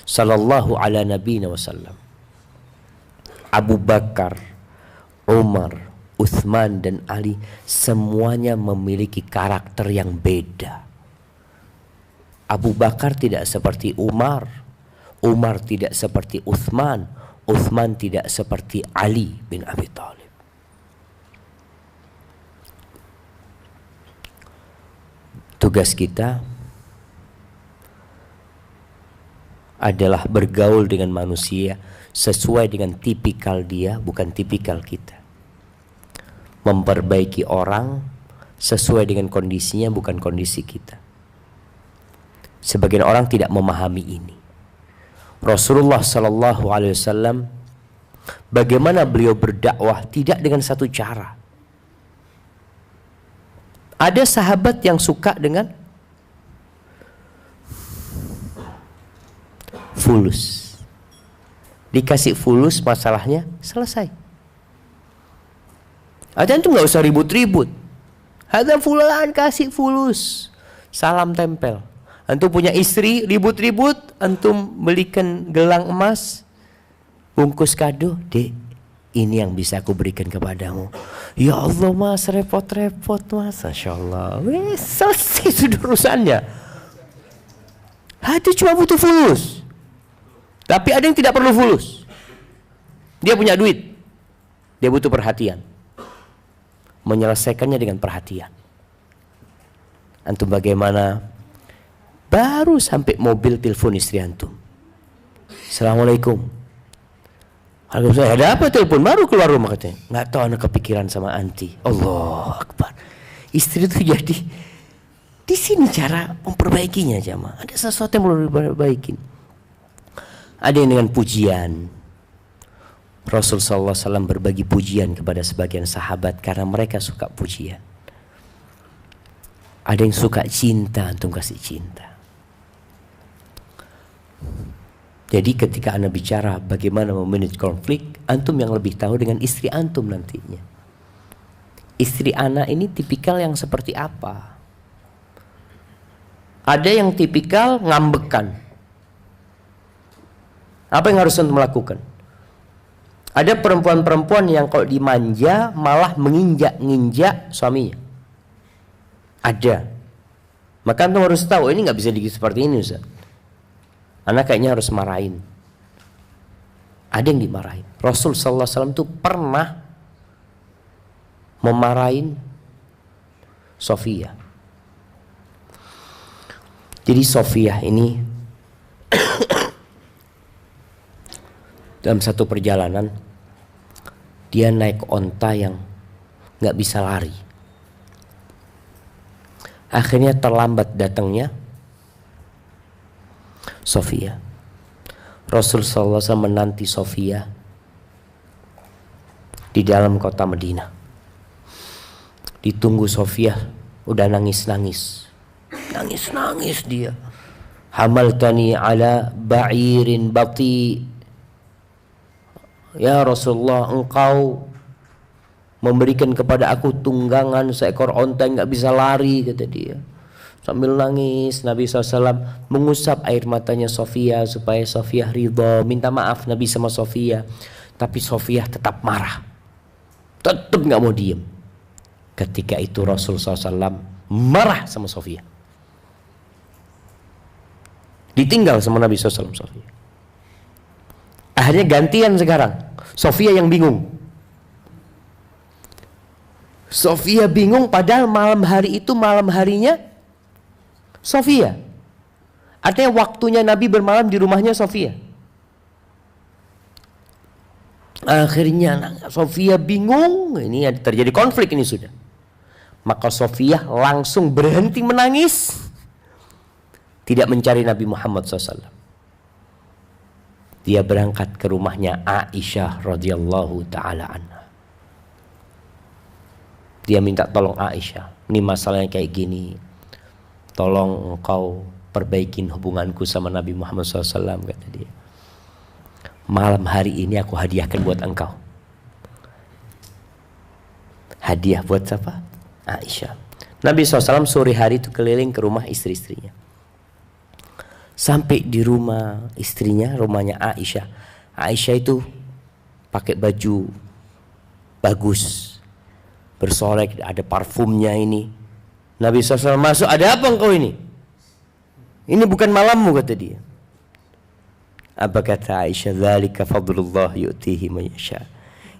sallallahu ala nabiyina wasallam. Abu Bakar, Umar, Utsman dan Ali semuanya memiliki karakter yang beda. Abu Bakar tidak seperti Umar, Umar tidak seperti Utsman, Utsman tidak seperti Ali bin Abi Thalib. Tugas kita adalah bergaul dengan manusia sesuai dengan tipikal dia, bukan tipikal kita. Memperbaiki orang sesuai dengan kondisinya, bukan kondisi kita. Sebagian orang tidak memahami ini. Rasulullah Sallallahu Alaihi Wasallam, bagaimana beliau berdakwah tidak dengan satu cara. Ada sahabat yang suka dengan fulus. Dikasih fulus, masalahnya selesai. Ada itu nggak usah ribut-ribut. Ada fulan kasih fulus, salam tempel. Antum punya istri ribut-ribut, antum belikan gelang emas, bungkus kado, dek, ini yang bisa aku berikan kepadamu. Ya Allah mas, repot-repot mas, Masya Allah. Wes, selesai sudah urusannya. Itu cuma butuh fulus. Tapi ada yang tidak perlu fulus. Dia punya duit, dia butuh perhatian. Menyelesaikannya dengan perhatian. Antum bagaimana? Baru sampai mobil telepon istri antum. Assalamualaikum. Ada apa telepon? Baru keluar rumah katanya. Nggak tahu, anak kepikiran sama anti. Allah Akbar. Istri itu jadi di sini cara memperbaikinya jamaah. Ada sesuatu yang perlu diperbaikin. Ada yang dengan pujian. Rasul sallallahu alaihi wasallam berbagi pujian kepada sebagian sahabat karena mereka suka pujian. Ada yang suka cinta, antum kasih cinta. Jadi ketika Anda bicara bagaimana memanage konflik, antum yang lebih tahu dengan istri antum nantinya. Istri anak ini tipikal yang seperti apa? Ada yang tipikal ngambekan. Apa yang harus antum lakukan? Ada perempuan-perempuan yang kalau dimanja malah menginjak-nginjak suaminya. Ada. Maka antum harus tahu ini nggak bisa seperti ini Ustaz. Anak kayaknya harus marahin. Ada yang dimarahin. Rasul sallallahu alaihi wasallam itu pernah memarahin Sofia. Jadi Sofia ini dalam satu perjalanan dia naik onta yang nggak bisa lari. Akhirnya terlambat datangnya Sofia. Rasul sallallahu alaihi wasallam menanti Sofia di dalam kota Madinah. Ditunggu Sofia, udah nangis-nangis. Nangis-nangis dia. Hamaltani ala ba'irin bati. Ya Rasulullah, engkau memberikan kepada aku tunggangan seekor onta yang gak bisa lari, kata dia. Sambil nangis Nabi SAW mengusap air matanya Sofia supaya Sofia ridha, minta maaf Nabi sama Sofia. Tapi Sofia tetap marah, tetap gak mau diem. Ketika itu Rasul SAW marah sama Sofia, ditinggal sama Nabi SAW Sofia. Akhirnya gantian sekarang, Sofia yang bingung. Sofia bingung padahal malam hari itu malam harinya Sofia. Artinya waktunya Nabi bermalam di rumahnya Sofia. Akhirnya Sofia bingung, ini terjadi konflik ini sudah. Maka Sofia langsung berhenti menangis, tidak mencari Nabi Muhammad SAW. Dia berangkat ke rumahnya Aisyah radhiyallahu taala anha. Dia minta tolong Aisyah, ini masalahnya kayak gini, tolong engkau perbaikin hubunganku sama Nabi Muhammad SAW, kata dia. Malam hari ini aku hadiahkan buat engkau. Hadiah buat siapa? Aisyah. Nabi SAW sore hari itu keliling ke rumah istri-istrinya. Sampai di rumah istrinya, rumahnya Aisyah. Aisyah itu pakai baju bagus, bersolek, ada parfumnya ini. Nabi SAW masuk, ada apa engkau ini? Ini bukan malammu, kata dia. Apa kata Aisyah? Dzalika fadlullah yu'tihi man yasha.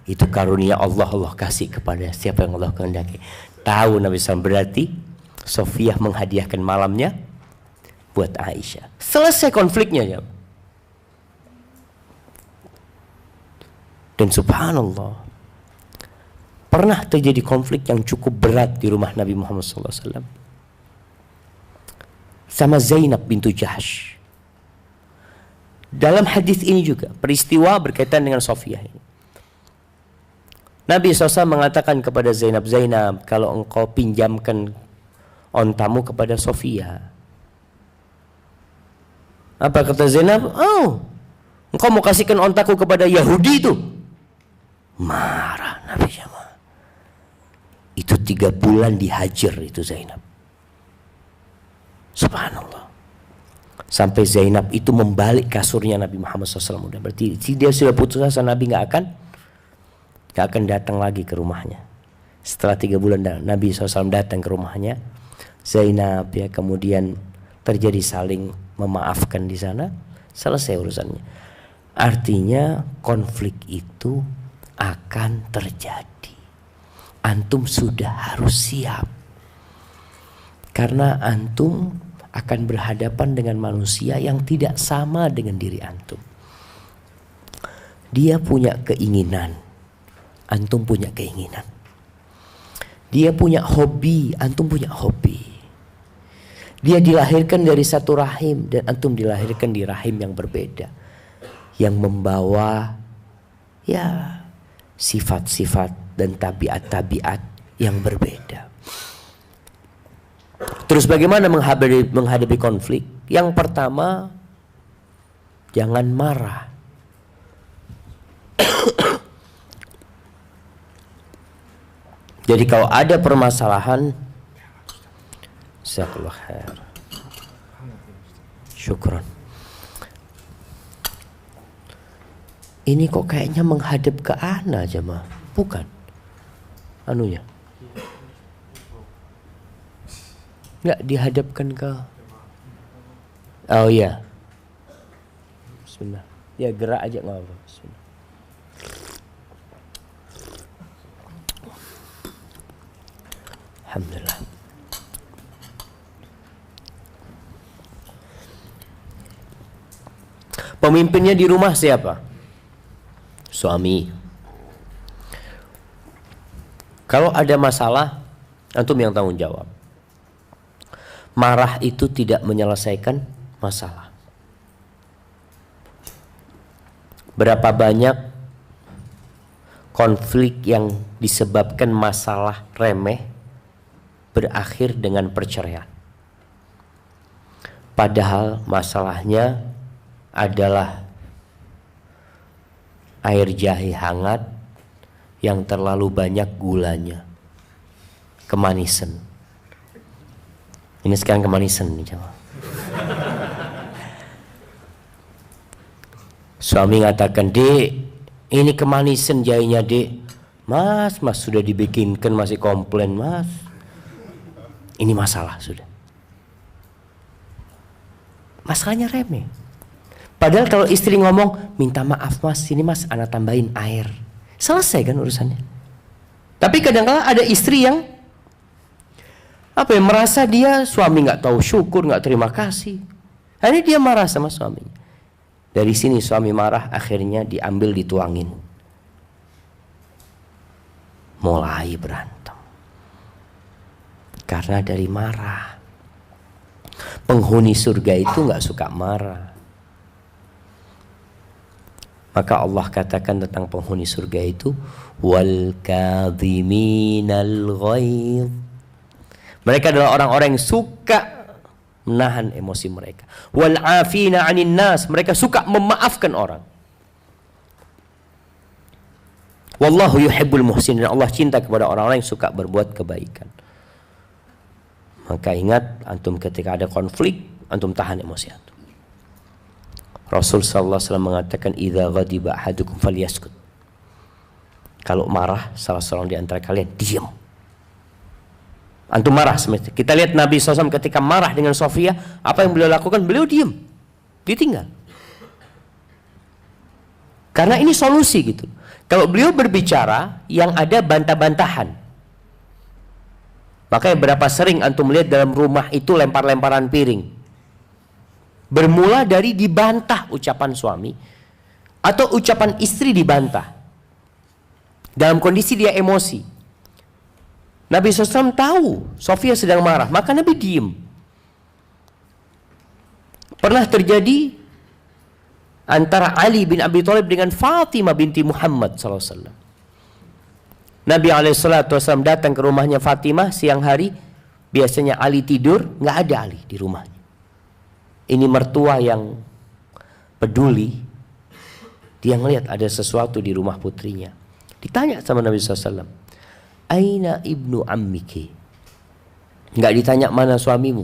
Itu karunia Allah, Allah kasih kepada siapa yang Allah kehendaki. Tahu Nabi SAW, berarti Sofiyah menghadiahkan malamnya buat Aisyah. Selesai konfliknya ya. Dan subhanallah, pernah terjadi konflik yang cukup berat di rumah Nabi Muhammad SAW sama Zainab bintu Jahsh. Dalam hadis ini juga peristiwa berkaitan dengan Sofiyah ini. Nabi SAW mengatakan kepada Zainab, Zainab, kalau engkau pinjamkan ontamu kepada Sofiyah. Apa kata Zainab? Oh, engkau mau kasihkan ontaku kepada Yahudi itu? Marah Nabi SAW. Itu 3 bulan dihajar itu Zainab. Subhanallah. Sampai Zainab itu membalik kasurnya Nabi Muhammad SAW. Berarti dia sudah putus asa, Nabi gak akan datang lagi ke rumahnya. Setelah 3 bulan Nabi SAW datang ke rumahnya, Zainab ya kemudian terjadi saling memaafkan di sana, selesai urusannya. Artinya konflik itu akan terjadi. Antum sudah harus siap. Karena antum akan berhadapan dengan manusia yang tidak sama dengan diri antum. Dia punya keinginan, antum punya keinginan. Dia punya hobi, antum punya hobi. Dia dilahirkan dari satu rahim dan antum dilahirkan di rahim yang berbeda, yang membawa ya sifat-sifat dan tabiat-tabiat yang berbeda. Terus bagaimana menghadapi konflik? Yang pertama, jangan marah. Jadi kalau ada permasalahan, jazakallahu khair. Syukran. Ini kok kayaknya menghadap ke ana jemaah, bukan? Anunya. Enggak dihadapkan ke. Oh iya. Bismillah. Ya gerak aja enggak apa-apa. Bismillah. Alhamdulillah. Pemimpinnya di rumah siapa? Suami. Kalau ada masalah, antum yang tanggung jawab. Marah itu tidak menyelesaikan masalah. Berapa banyak konflik yang disebabkan masalah remeh berakhir dengan perceraian. Padahal masalahnya adalah air jahe hangat yang terlalu banyak gulanya, kemanisan. Ini sekarang kemanisan nih jemaah. Suami ngatakan, "Dek, ini kemanisan jahenya, Dek." Mas sudah dibikinkan masih komplain, Mas. Ini masalah sudah. Masalahnya remeh. Padahal kalau istri ngomong, "Minta maaf Mas, sini Mas, ana tambahin air." Selesai kan urusannya. Tapi kadang-kadang ada istri yang merasa dia suami nggak tahu syukur, nggak terima kasih. Akhirnya dia marah sama suaminya. Dari sini suami marah, akhirnya diambil dituangin. Mulai berantem. Karena dari marah. Penghuni surga itu nggak suka marah. Maka Allah katakan tentang penghuni surga itu, wal kadhiminal ghaidh. Mereka adalah orang-orang yang suka menahan emosi mereka. Wal afina 'anil nas, mereka suka memaafkan orang. Wallahu yuhibbul muhsinin, Allah cinta kepada orang-orang yang suka berbuat kebaikan. Maka ingat, antum ketika ada konflik, antum tahan emosi antum. Rasul sallallahu alaihi wasallam mengatakan idza ghadiba ahadukum falyaskut. Kalau marah salah seorang di antara kalian, diam. Antum marah semestinya. Kita lihat Nabi SAW ketika marah dengan Sofia, apa yang beliau lakukan? Beliau diam, ditinggal. Karena ini solusi gitu. Kalau beliau berbicara, yang ada bantah-bantahan. Makanya berapa sering antum melihat dalam rumah itu lempar-lemparan piring. Bermula dari dibantah ucapan suami, atau ucapan istri dibantah. Dalam kondisi dia emosi. Nabi SAW tahu Sofia sedang marah, maka Nabi diem. Pernah terjadi antara Ali bin Abi Thalib dengan Fatimah binti Muhammad SAW. Nabi SAW datang ke rumahnya Fatimah siang hari. Biasanya Ali tidur, nggak ada Ali di rumahnya. Ini mertua yang peduli. Dia ngelihat ada sesuatu di rumah putrinya. Ditanya sama Nabi SAW, Aina ibnu ammiki? Nggak ditanya mana suamimu,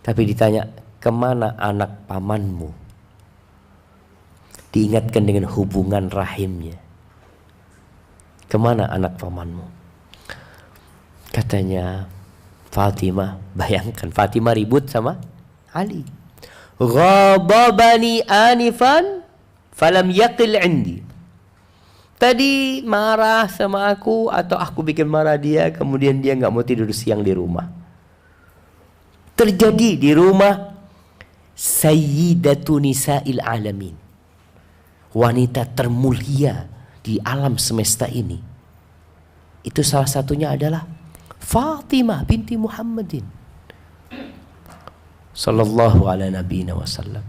tapi ditanya kemana anak pamanmu. Diingatkan dengan hubungan rahimnya. Kemana anak pamanmu? Katanya Fatimah, bayangkan Fatimah ribut sama Ali. Ghababani anifan falam yaqil indi. Tadi marah sama aku, atau aku bikin marah dia, kemudian dia nggak mau tidur siang di rumah. Terjadi di rumah Sayyidatu Nisa'il Alamin, wanita termulia di alam semesta ini. Itu salah satunya adalah Fatimah binti Muhammadin sallallahu ala nabiyina wasallam.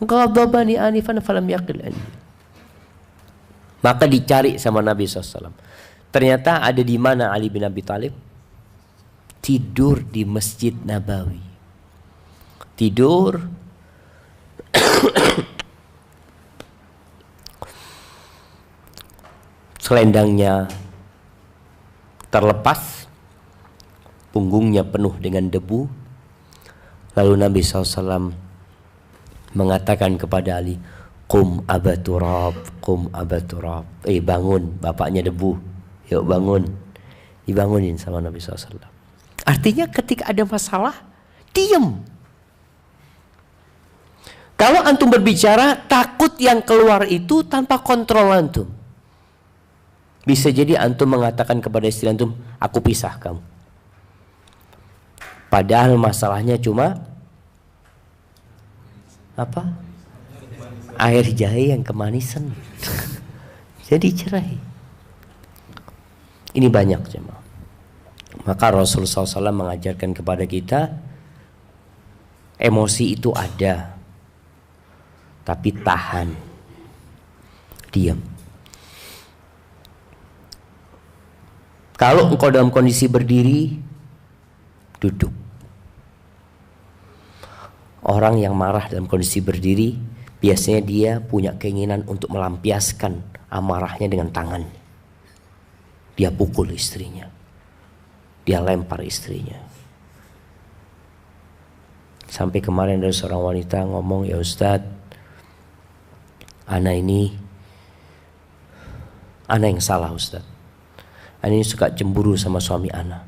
Ghadabani anifan falam yaqil anni. Maka dicari sama Nabi SAW. Ternyata ada di mana Ali bin Abi Thalib? Tidur di Masjid Nabawi. Tidur selendangnya terlepas, punggungnya penuh dengan debu. Lalu Nabi SAW mengatakan kepada Ali, Qum Aba Turab, Qum Aba Turab. Bangun, bapaknya debu. Yuk bangun. Dibangunin sama Nabi SAW. Artinya ketika ada masalah, diam. Kalau antum berbicara, takut yang keluar itu tanpa kontrol antum. Bisa jadi antum mengatakan kepada istri antum, aku pisah kamu. Padahal masalahnya cuma apa? Air jahe yang kemanisan. Jadi cerai. Ini banyak jemaah. Maka Rasulullah SAW mengajarkan kepada kita, emosi itu ada, tapi tahan, diam. Kalau engkau dalam kondisi berdiri, duduk. Orang yang marah dalam kondisi berdiri, biasanya dia punya keinginan untuk melampiaskan amarahnya dengan tangan. Dia pukul istrinya, dia lempar istrinya. Sampai kemarin ada seorang wanita ngomong, ya Ustadz, ana yang salah Ustadz. Ana ini suka cemburu sama suami ana.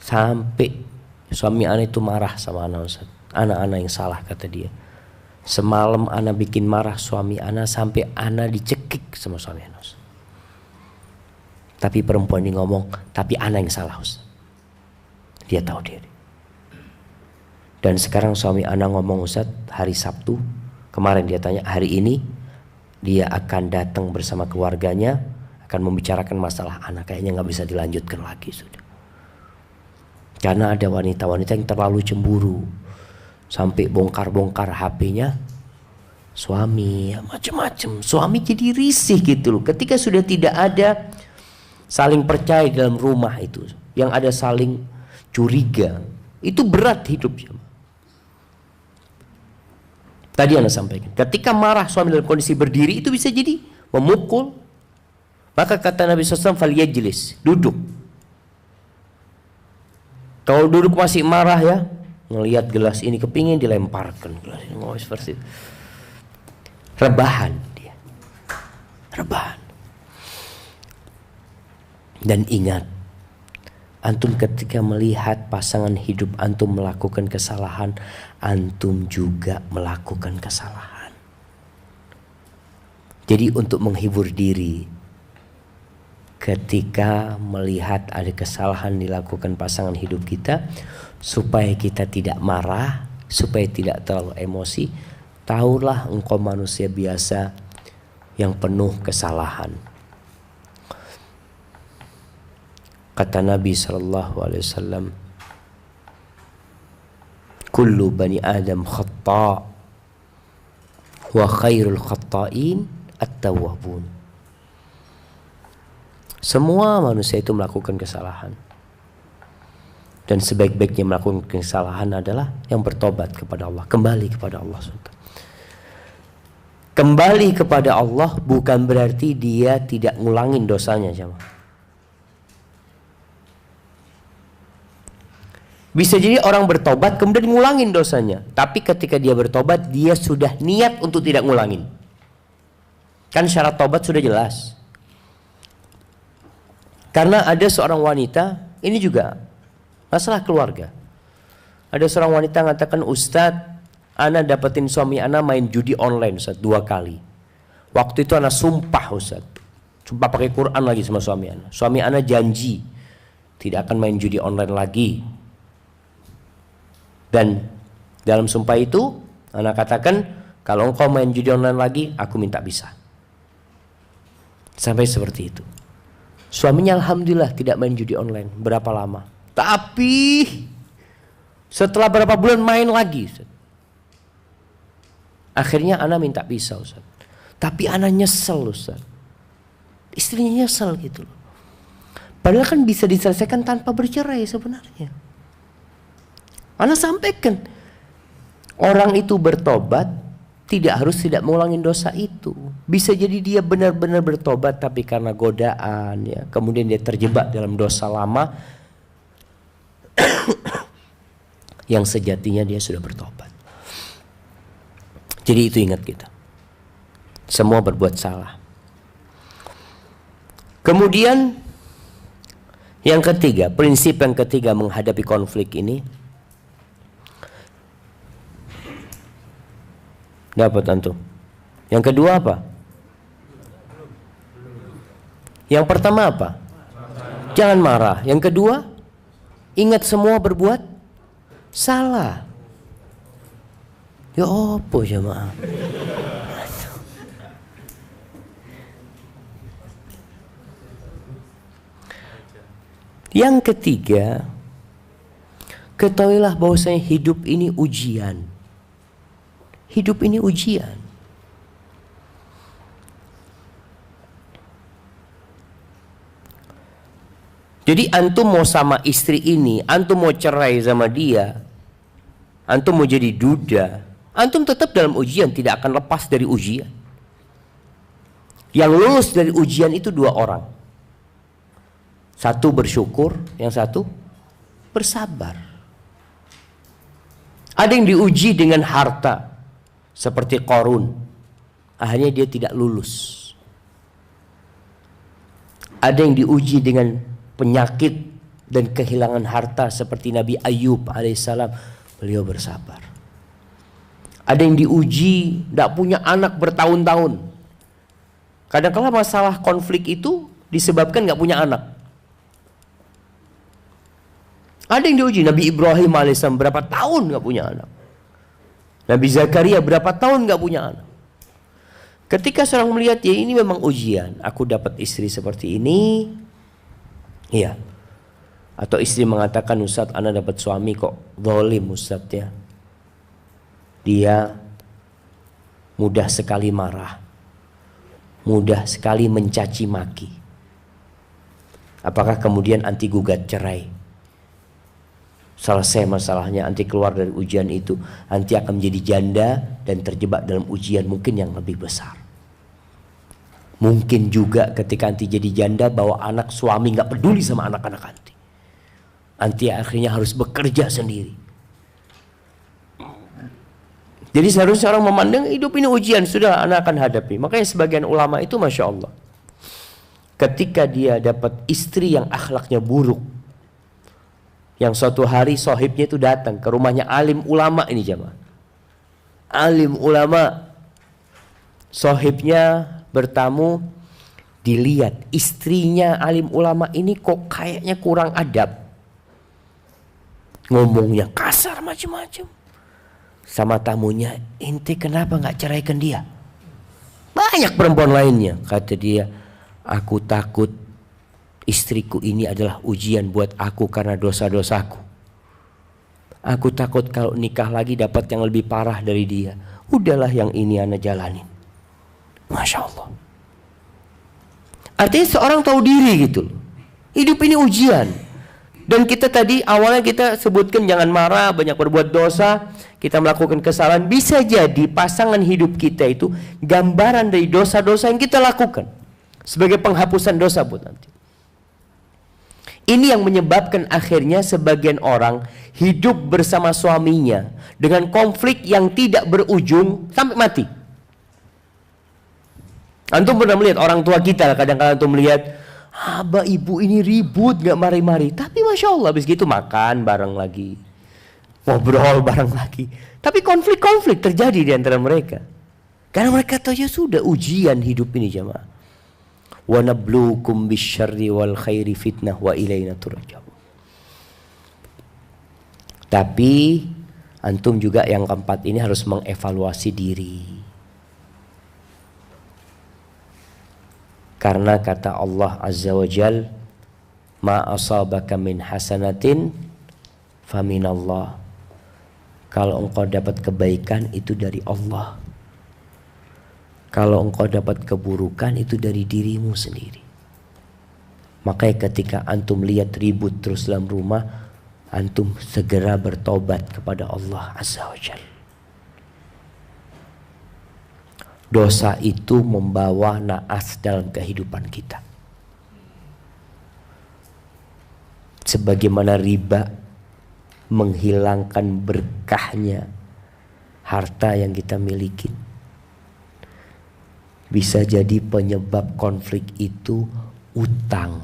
Sampai suami ana itu marah sama ana Ustadz. Ana yang salah kata dia. Semalam ana bikin marah suami ana sampai ana dicekik sama suami ana. Tapi perempuan ini ngomong, tapi ana yang salah Ustaz. Dia tahu diri. Dan sekarang suami ana ngomong, Ustaz, hari Sabtu kemarin dia tanya, hari ini dia akan datang bersama keluarganya, akan membicarakan masalah ana. Kayaknya nggak bisa dilanjutkan lagi sudah. Karena ada wanita-wanita yang terlalu cemburu. Sampai bongkar-bongkar HP-nya suami, macam-macam. Suami jadi risih gitu loh. Ketika sudah tidak ada saling percaya dalam rumah itu, yang ada saling curiga, itu berat hidupnya. Tadi Anda sampaikan, ketika marah suami dalam kondisi berdiri itu bisa jadi memukul. Maka kata Nabi SAW, falyajlis, duduk. Kalau duduk masih marah ya, ngelihat gelas ini kepingin dilemparkan gelas ini, mau seperti itu. Rebahan dia, rebahan. Dan ingat, antum ketika melihat pasangan hidup antum melakukan kesalahan, antum juga melakukan kesalahan. Jadi untuk menghibur diri, ketika melihat ada kesalahan dilakukan pasangan hidup kita, supaya kita tidak marah, supaya tidak terlalu emosi, tahulah engkau manusia biasa yang penuh kesalahan. Kata Nabi SAW, kullu bani Adam khata' wa khairul khata'in at-tawwabun. Semua manusia itu melakukan kesalahan, dan sebaik-baiknya melakukan kesalahan adalah yang bertobat kepada Allah, kembali kepada Allah. Kembali kepada Allah bukan berarti dia tidak ngulangin dosanya, jemaah. Bisa jadi orang bertobat kemudian ngulangin dosanya, tapi ketika dia bertobat dia sudah niat untuk tidak ngulangin. Kan syarat tobat sudah jelas. Karena ada seorang wanita, ini juga masalah keluarga. Ada seorang wanita mengatakan, Ustadz, ana dapetin suami ana main judi online Ustadz 2 kali. Waktu itu ana sumpah Ustadz, sumpah pakai Quran lagi sama suami ana. Suami ana janji tidak akan main judi online lagi. Dan dalam sumpah itu ana katakan, kalau engkau main judi online lagi, aku minta pisah. Sampai seperti itu. Suaminya alhamdulillah tidak main judi online. Berapa lama? Tapi setelah berapa bulan main lagi, Ustaz. Akhirnya ana minta pisah, Ustaz. Tapi ana nyesel, Ustaz. Istrinya nyesel gitu loh. Padahal kan bisa diselesaikan tanpa bercerai sebenarnya. Ana sampaikan, orang itu bertobat tidak harus tidak mengulangin dosa itu. Bisa jadi dia benar-benar bertobat, tapi karena godaan, ya, kemudian dia terjebak dalam dosa lama yang sejatinya dia sudah bertobat. Jadi itu ingat kita, semua berbuat salah. Kemudian yang ketiga, prinsip yang ketiga menghadapi konflik ini, dapat antum. Yang kedua apa? Yang pertama apa? Jangan marah. Yang kedua, ingat semua berbuat salah. Ya apa jemaah? Yang ketiga, ketahuilah bahwasanya hidup ini ujian. Hidup ini ujian. Jadi antum mau sama istri ini, antum mau cerai sama dia, antum mau jadi duda, antum tetap dalam ujian, tidak akan lepas dari ujian. Yang lulus dari ujian itu 2 orang. Satu bersyukur, yang satu bersabar. Ada yang diuji dengan harta, seperti Qarun, akhirnya dia tidak lulus. Ada yang diuji dengan penyakit dan kehilangan harta, seperti Nabi Ayub alaihissalam, beliau bersabar. Ada yang diuji tidak punya anak bertahun-tahun. Kadang-kala masalah konflik itu disebabkan nggak punya anak. Ada yang diuji, Nabi Ibrahim alaihissalam berapa tahun nggak punya anak. Nabi Zakaria berapa tahun nggak punya anak. Ketika seorang melihat, ya ini memang ujian, aku dapat istri seperti ini, iya. Atau istri mengatakan, Ustadz, ana dapat suami kok zalim Ustadz, ya. Dia mudah sekali marah, mudah sekali mencaci maki. Apakah kemudian anti gugat cerai? Selesai masalahnya, anti keluar dari ujian itu, anti akan menjadi janda dan terjebak dalam ujian mungkin yang lebih besar. Mungkin juga ketika anti jadi janda, bawa anak, suami nggak peduli sama anak-anak anti. Anti akhirnya harus bekerja sendiri. Jadi seharusnya orang memandang hidup ini ujian, sudah anak akan hadapi. Makanya sebagian ulama itu Masya Allah, ketika dia dapat istri yang akhlaknya buruk, yang suatu hari sohibnya itu datang ke rumahnya alim ulama ini jamaah. Alim ulama, sohibnya bertamu, dilihat istrinya alim ulama ini kok kayaknya kurang adab, ngomongnya kasar macam-macam. Sama tamunya, ente kenapa nggak ceraikan dia? Banyak perempuan lainnya. Kata dia, aku takut istriku ini adalah ujian buat aku karena dosa-dosaku. Aku takut kalau nikah lagi dapat yang lebih parah dari dia. Udahlah yang ini ana jalanin. Masya Allah. Artinya seorang tahu diri gitu loh. Hidup ini ujian. Dan kita tadi awalnya kita sebutkan jangan marah, banyak berbuat dosa, kita melakukan kesalahan. Bisa jadi pasangan hidup kita itu gambaran dari dosa-dosa yang kita lakukan sebagai penghapusan dosa buat nanti. Ini yang menyebabkan akhirnya sebagian orang hidup bersama suaminya dengan konflik yang tidak berujung sampai mati. Antum pernah melihat orang tua kita, kadang-kadang antum melihat abah ibu ini ribut gak mari-mari, tapi Masya Allah habis gitu makan bareng lagi, ngobrol bareng lagi, tapi konflik-konflik terjadi di antara mereka karena mereka tahu ya sudah ujian hidup ini jamaah. Wa nabluukum bisyarri wal khairi fitnah wa ilaina turja'un. Tapi antum juga yang keempat ini harus mengevaluasi diri. Karena kata Allah Azza wa Jal, ma asabaka min hasanatin faminallah. Kalau engkau dapat kebaikan itu dari Allah. Kalau engkau dapat keburukan itu dari dirimu sendiri. Makanya ketika antum lihat ribut terus dalam rumah, antum segera bertobat kepada Allah Azza wa Jal. Dosa itu membawa naas dalam kehidupan kita. Sebagaimana riba menghilangkan berkahnya harta yang kita miliki, bisa jadi penyebab konflik itu utang.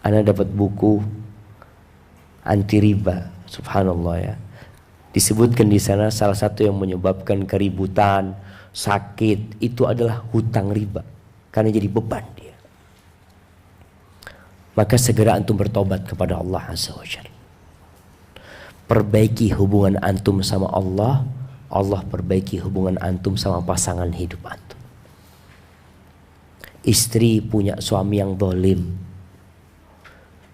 Ana dapat buku anti riba, subhanallah ya. Disebutkan di sana salah satu yang menyebabkan keributan, sakit itu adalah hutang riba, karena jadi beban dia. Maka segera antum bertobat kepada Allah Azza wa Jalla. Perbaiki hubungan antum sama Allah, Allah perbaiki hubungan antum sama pasangan hidup antum. Istri punya suami yang zalim,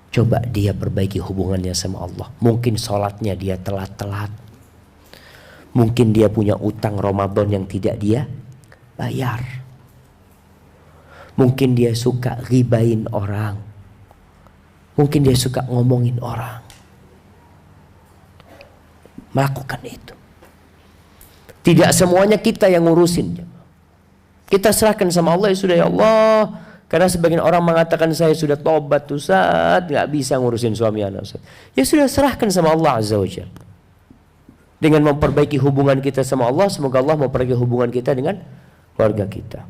coba dia perbaiki hubungannya sama Allah. Mungkin sholatnya dia telat-telat, mungkin dia punya utang Ramadan yang tidak dia bayar, mungkin dia suka ghibain orang, mungkin dia suka ngomongin orang. Melakukan itu. Tidak semuanya kita yang ngurusin. Kita serahkan sama Allah, ya sudah ya Allah. Karena sebagian orang mengatakan saya sudah tobat Ustaz, gak bisa ngurusin suami anak Ustaz. Ya sudah, serahkan sama Allah Azza wa Jalla. Dengan memperbaiki hubungan kita sama Allah, semoga Allah memperbaiki hubungan kita dengan keluarga kita.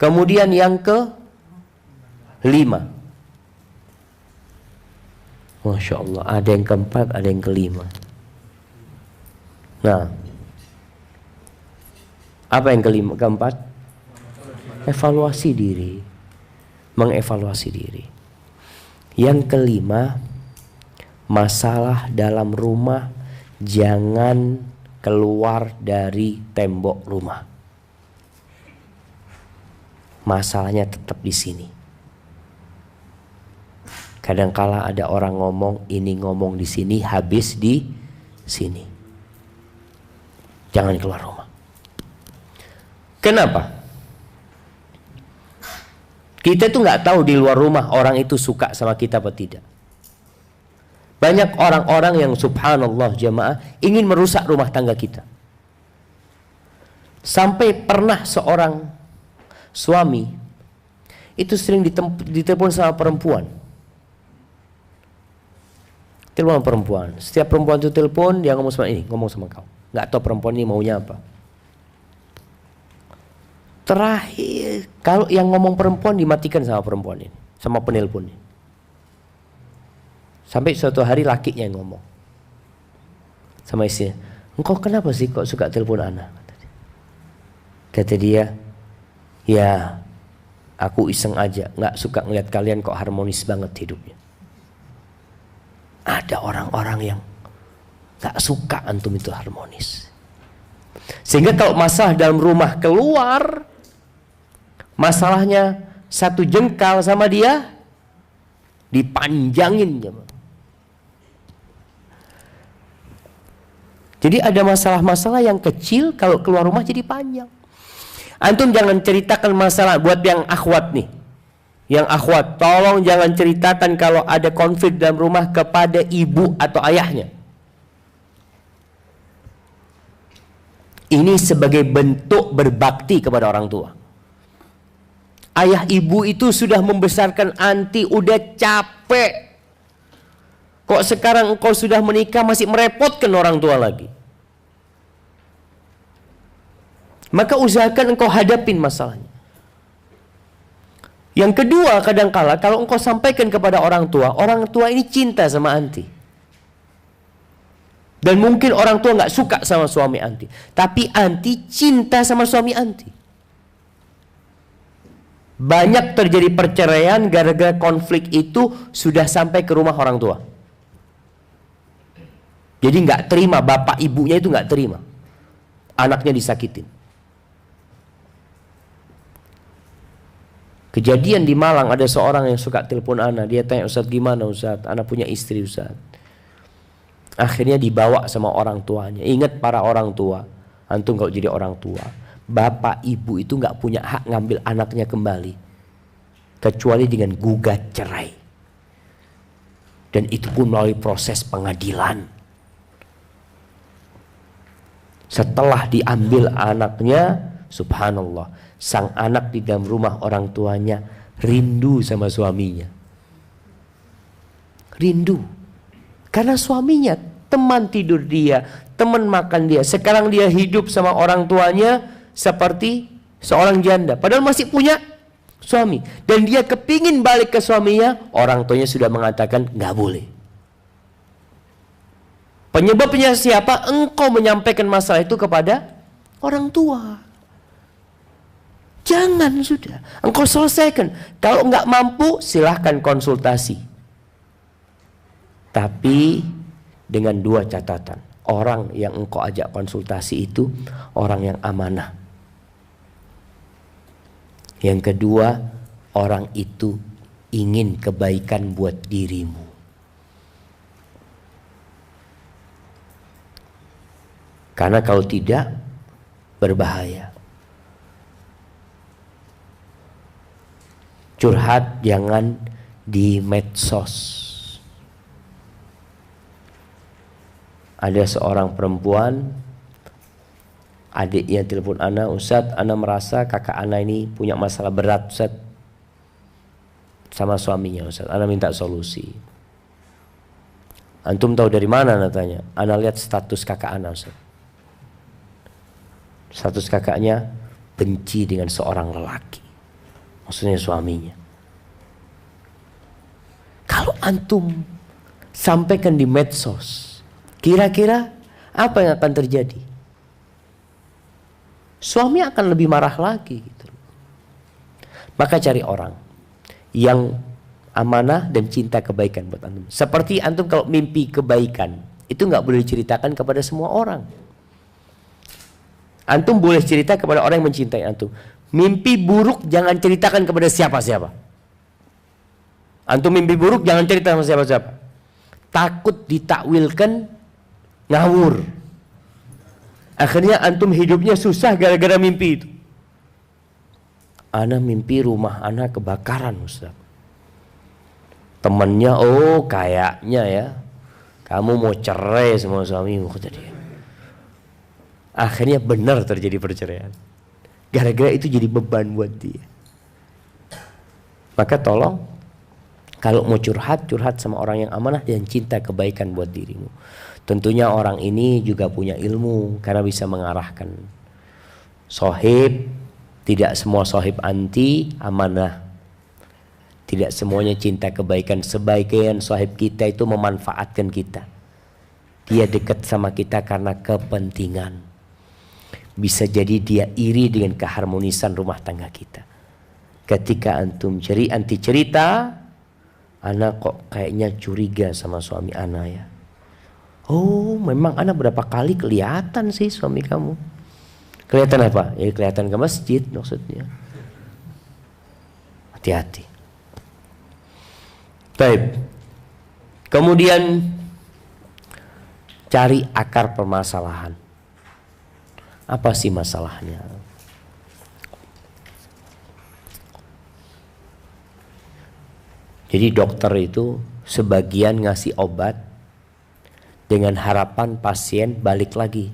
Kemudian yang ke-5, Masya Allah, ada yang ke-4, ada yang ke-5. Nah, apa yang ke-4? Evaluasi diri, mengevaluasi diri. Yang ke-5, masalah dalam rumah jangan keluar dari tembok rumah. Masalahnya tetap di sini. Kadangkala ada orang ngomong, ini ngomong di sini, habis di sini. Jangan keluar rumah. Kenapa? Kita tuh nggak tahu di luar rumah orang itu suka sama kita apa tidak. Banyak orang-orang yang subhanallah jamaah ingin merusak rumah tangga kita. Sampai pernah seorang suami itu sering ditelepon sama perempuan. Telepon perempuan. Setiap perempuan itu telepon, dia ngomong sama ini, ngomong sama kau. Nggak tahu perempuan ini maunya apa. Terakhir, kalau yang ngomong perempuan dimatikan sama perempuan ini, sama penelpon ini. Sampai suatu hari lakinya yang ngomong sama istrinya, engkau kenapa sih kok suka telepon Ana? Kata dia, ya aku iseng aja, nggak suka ngeliat kalian kok harmonis banget hidupnya. Ada orang-orang yang gak suka antum itu harmonis. Sehingga kalau masalah dalam rumah keluar, masalahnya satu jengkal sama dia, dipanjangin. Jadi ada masalah-masalah yang kecil, kalau keluar rumah jadi panjang. Antum jangan ceritakan masalah buat yang akhwat nih. Yang akhwat, tolong jangan ceritakan kalau ada konflik dalam rumah kepada ibu atau ayahnya. Ini sebagai bentuk berbakti kepada orang tua. Ayah ibu itu sudah membesarkan anti, udah capek. Kok sekarang engkau sudah menikah masih merepotkan orang tua lagi? Maka usahakan engkau hadapin masalahnya. Yang kedua, kadangkala kalau engkau sampaikan kepada orang tua ini cinta sama anti. Dan mungkin orang tua nggak suka sama suami anti, tapi anti cinta sama suami anti. Banyak terjadi perceraian gara-gara konflik itu sudah sampai ke rumah orang tua. Jadi nggak terima, bapak ibunya itu nggak terima anaknya disakitin. Kejadian di Malang, ada seorang yang suka telepon Ana. Dia tanya, Ustaz gimana Ustaz? Ana punya istri Ustaz. Akhirnya dibawa sama orang tuanya. Ingat para orang tua. Antum kalau jadi orang tua, bapak ibu itu nggak punya hak ngambil anaknya kembali. Kecuali dengan gugat cerai. Dan itu pun melalui proses pengadilan. Setelah diambil anaknya, subhanallah, sang anak di dalam rumah orang tuanya rindu sama suaminya. Rindu. Karena suaminya teman tidur dia, teman makan dia. Sekarang dia hidup sama orang tuanya seperti seorang janda. Padahal masih punya suami. Dan dia kepingin balik ke suaminya, orang tuanya sudah mengatakan nggak boleh. Penyebabnya siapa? Engkau menyampaikan masalah itu kepada orang tua. Jangan, sudah. Engkau selesaikan. Kalau nggak mampu, silahkan konsultasi. Tapi dengan dua catatan. Orang yang engkau ajak konsultasi itu orang yang amanah. Yang kedua, orang itu ingin kebaikan buat dirimu. Karena kalau tidak, berbahaya. Curhat jangan di medsos. Ada seorang perempuan, adiknya telepon Ana, Ustaz, Ana merasa kakak Ana ini punya masalah berat Ustaz sama suaminya Ustaz. Ana minta solusi. Antum tahu dari mana? Ana tanya. Ana lihat status kakak Ana Ustaz. Status kakaknya benci dengan seorang lelaki. Maksudnya suaminya. Kalau antum sampaikan di medsos, kira-kira apa yang akan terjadi? Suami akan lebih marah lagi gitu. Maka cari orang yang amanah dan cinta kebaikan buat antum. Seperti antum kalau mimpi kebaikan, itu nggak boleh diceritakan kepada semua orang. Antum boleh cerita kepada orang yang mencintai antum. Mimpi buruk jangan ceritakan kepada siapa-siapa. Antum mimpi buruk jangan cerita sama siapa-siapa. Takut ditakwilkan ngawur. Akhirnya antum hidupnya susah gara-gara mimpi itu. Ana mimpi rumah ana kebakaran Ustaz. Temennya, oh kayaknya ya kamu mau cerai sama suamimu, kata dia. Akhirnya benar terjadi perceraian. Gara-gara itu jadi beban buat dia. Maka tolong Kalau mau curhat, curhat sama orang yang amanah dan cinta kebaikan buat dirimu. Tentunya orang ini juga punya ilmu karena bisa mengarahkan. Sohib, tidak semua sohib anti amanah. Tidak semuanya cinta kebaikan. Sebagian sohib kita itu memanfaatkan kita. Dia dekat sama kita karena kepentingan. Bisa jadi dia iri dengan keharmonisan rumah tangga kita. Ketika antum anti cerita, ana kok kayaknya curiga sama suami ana ya. Oh, memang ana berapa kali kelihatan sih suami kamu. Kelihatan apa? Ya kelihatan ke masjid maksudnya. Hati-hati. Baik. Kemudian cari akar permasalahan. Apa sih masalahnya? Jadi dokter itu sebagian ngasih obat dengan harapan pasien balik lagi.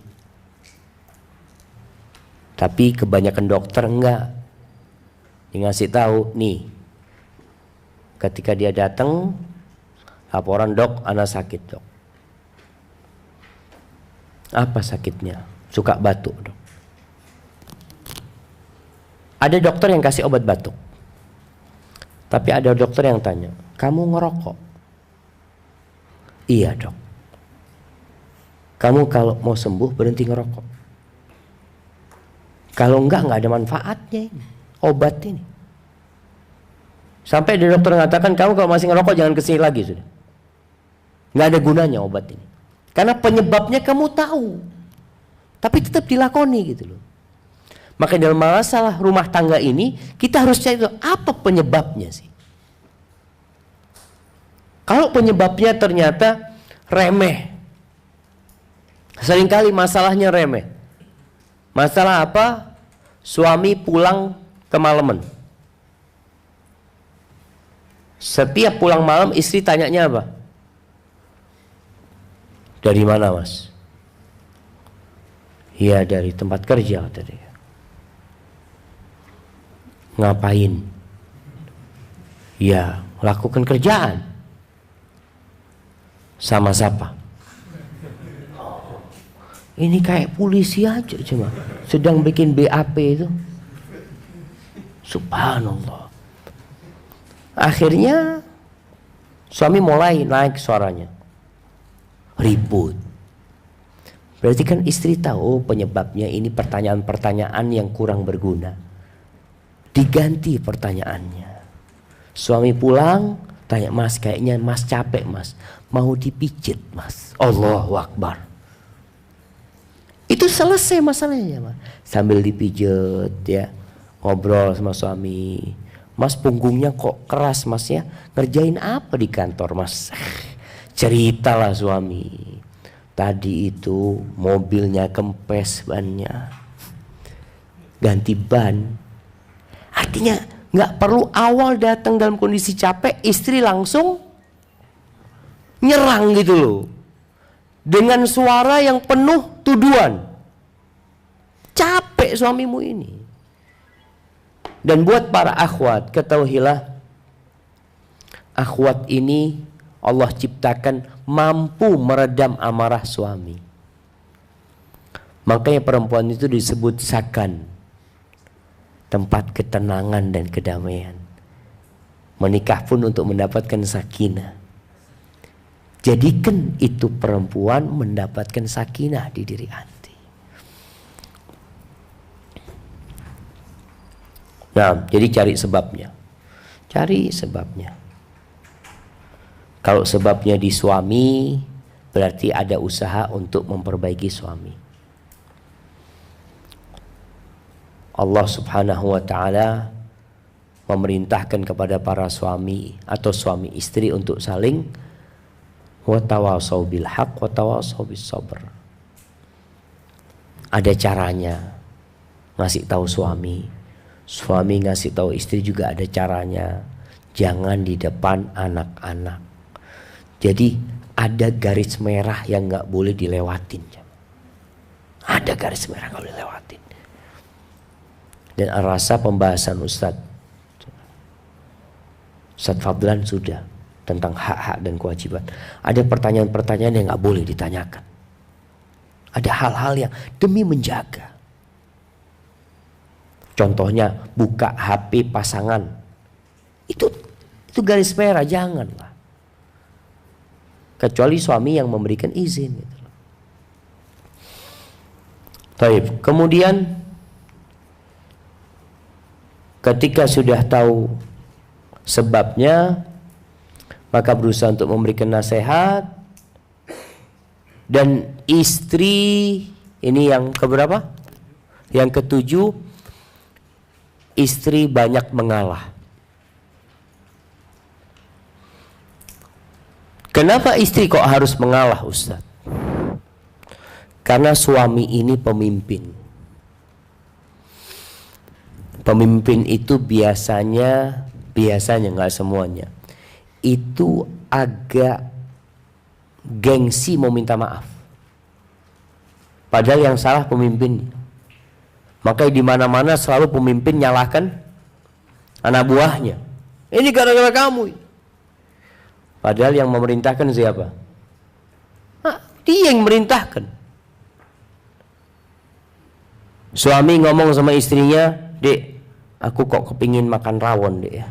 Tapi kebanyakan dokter enggak. Dia ngasih tahu, nih, ketika dia datang, laporan, dok, anak sakit, dok. Apa sakitnya? Suka batuk, dok. Ada dokter yang kasih obat batuk. Tapi ada dokter yang tanya, kamu ngerokok? Iya, dok. Kamu kalau mau sembuh berhenti ngerokok. Kalau enggak ada manfaatnya ini, obat ini. Sampai ada dokter mengatakan, kamu kalau masih ngerokok jangan kesini lagi sudah. Nggak ada gunanya obat ini. Karena penyebabnya kamu tahu. Tapi tetap dilakoni gitu loh. Maka dalam masalah rumah tangga ini kita harus cari apa penyebabnya sih. Kalau penyebabnya ternyata remeh, seringkali masalahnya remeh. Masalah apa? Suami pulang kemalaman. Setiap pulang malam istri tanyanya apa? Dari mana, mas? Ya dari tempat kerja tadi. Ngapain? Ya lakukan kerjaan. Sama siapa? Ini kayak polisi aja cuma sedang bikin BAP itu. Subhanallah. Akhirnya suami mulai naik suaranya, ribut. Berarti kan istri tahu penyebabnya ini pertanyaan-pertanyaan yang kurang berguna. Diganti pertanyaannya. Suami pulang, tanya, mas kayaknya mas capek mas, mau dipijit mas. Allahu Akbar. Itu selesai masalahnya mas. Sambil dipijit ya, ngobrol sama suami. Mas punggungnya kok keras mas ya, ngerjain apa di kantor mas? Ceritalah suami. Tadi itu mobilnya kempes bannya, ganti ban. Artinya nggak perlu awal datang dalam kondisi capek, istri langsung nyerang gitu loh, dengan suara yang penuh tuduhan. Capek suamimu ini. Dan buat para akhwat, ketahuilah, akhwat ini Allah ciptakan mampu meredam amarah suami. Makanya perempuan itu disebut sakan, tempat ketenangan dan kedamaian. Menikah pun untuk mendapatkan sakinah. Jadikan itu perempuan mendapatkan sakinah di diri anti. Nah, jadi cari sebabnya. Cari sebabnya. Kalau sebabnya di suami, berarti ada usaha untuk memperbaiki suami. Allah Subhanahu wa ta'ala memerintahkan kepada para suami atau suami istri untuk saling watawasau bil haq watawasau bis sabr. Ada caranya ngasih tahu suami, suami ngasih tahu istri juga ada caranya. Jangan di depan anak-anak. Jadi ada garis merah yang nggak boleh dilewatin. Ada garis merah nggak boleh dilewatin. Dan rasa pembahasan Ustadz Fadlan sudah. tentang hak-hak dan kewajiban. Ada pertanyaan-pertanyaan yang nggak boleh ditanyakan. Ada hal-hal yang demi menjaga. Contohnya buka HP pasangan. Itu garis merah, janganlah. Kecuali suami yang memberikan izin. Gitu. Baik, kemudian ketika sudah tahu sebabnya, maka berusaha untuk memberikan nasihat. Dan istri ini yang keberapa? Yang ketujuh, istri banyak mengalah. Kenapa istri kok harus mengalah, Ustaz? Karena suami ini pemimpin. Pemimpin itu biasanya nggak semuanya, itu agak gengsi mau minta maaf. Padahal yang salah pemimpin. Makanya di mana-mana selalu pemimpin nyalahkan anak buahnya. Ini gara-gara kamu. Padahal yang memerintahkan siapa? Dia yang merintahkan. Suami ngomong sama istrinya, "Dek, aku kok kepingin makan rawon, Dek ya."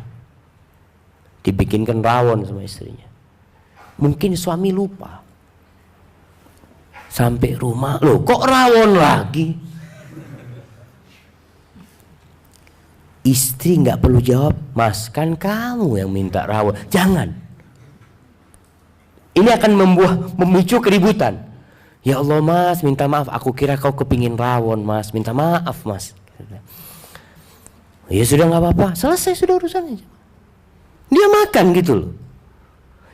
Dibikinkan rawon sama istrinya. Mungkin suami lupa. Sampai rumah, loh kok rawon lagi? Istri nggak perlu jawab, "Mas, kan kamu yang minta rawon." Jangan. Ini akan memicu keributan. "Ya Allah Mas, minta maaf, aku kira kau kepingin rawon Mas, minta maaf Mas." Ya sudah nggak apa-apa, selesai sudah urusannya. Dia makan gitu loh.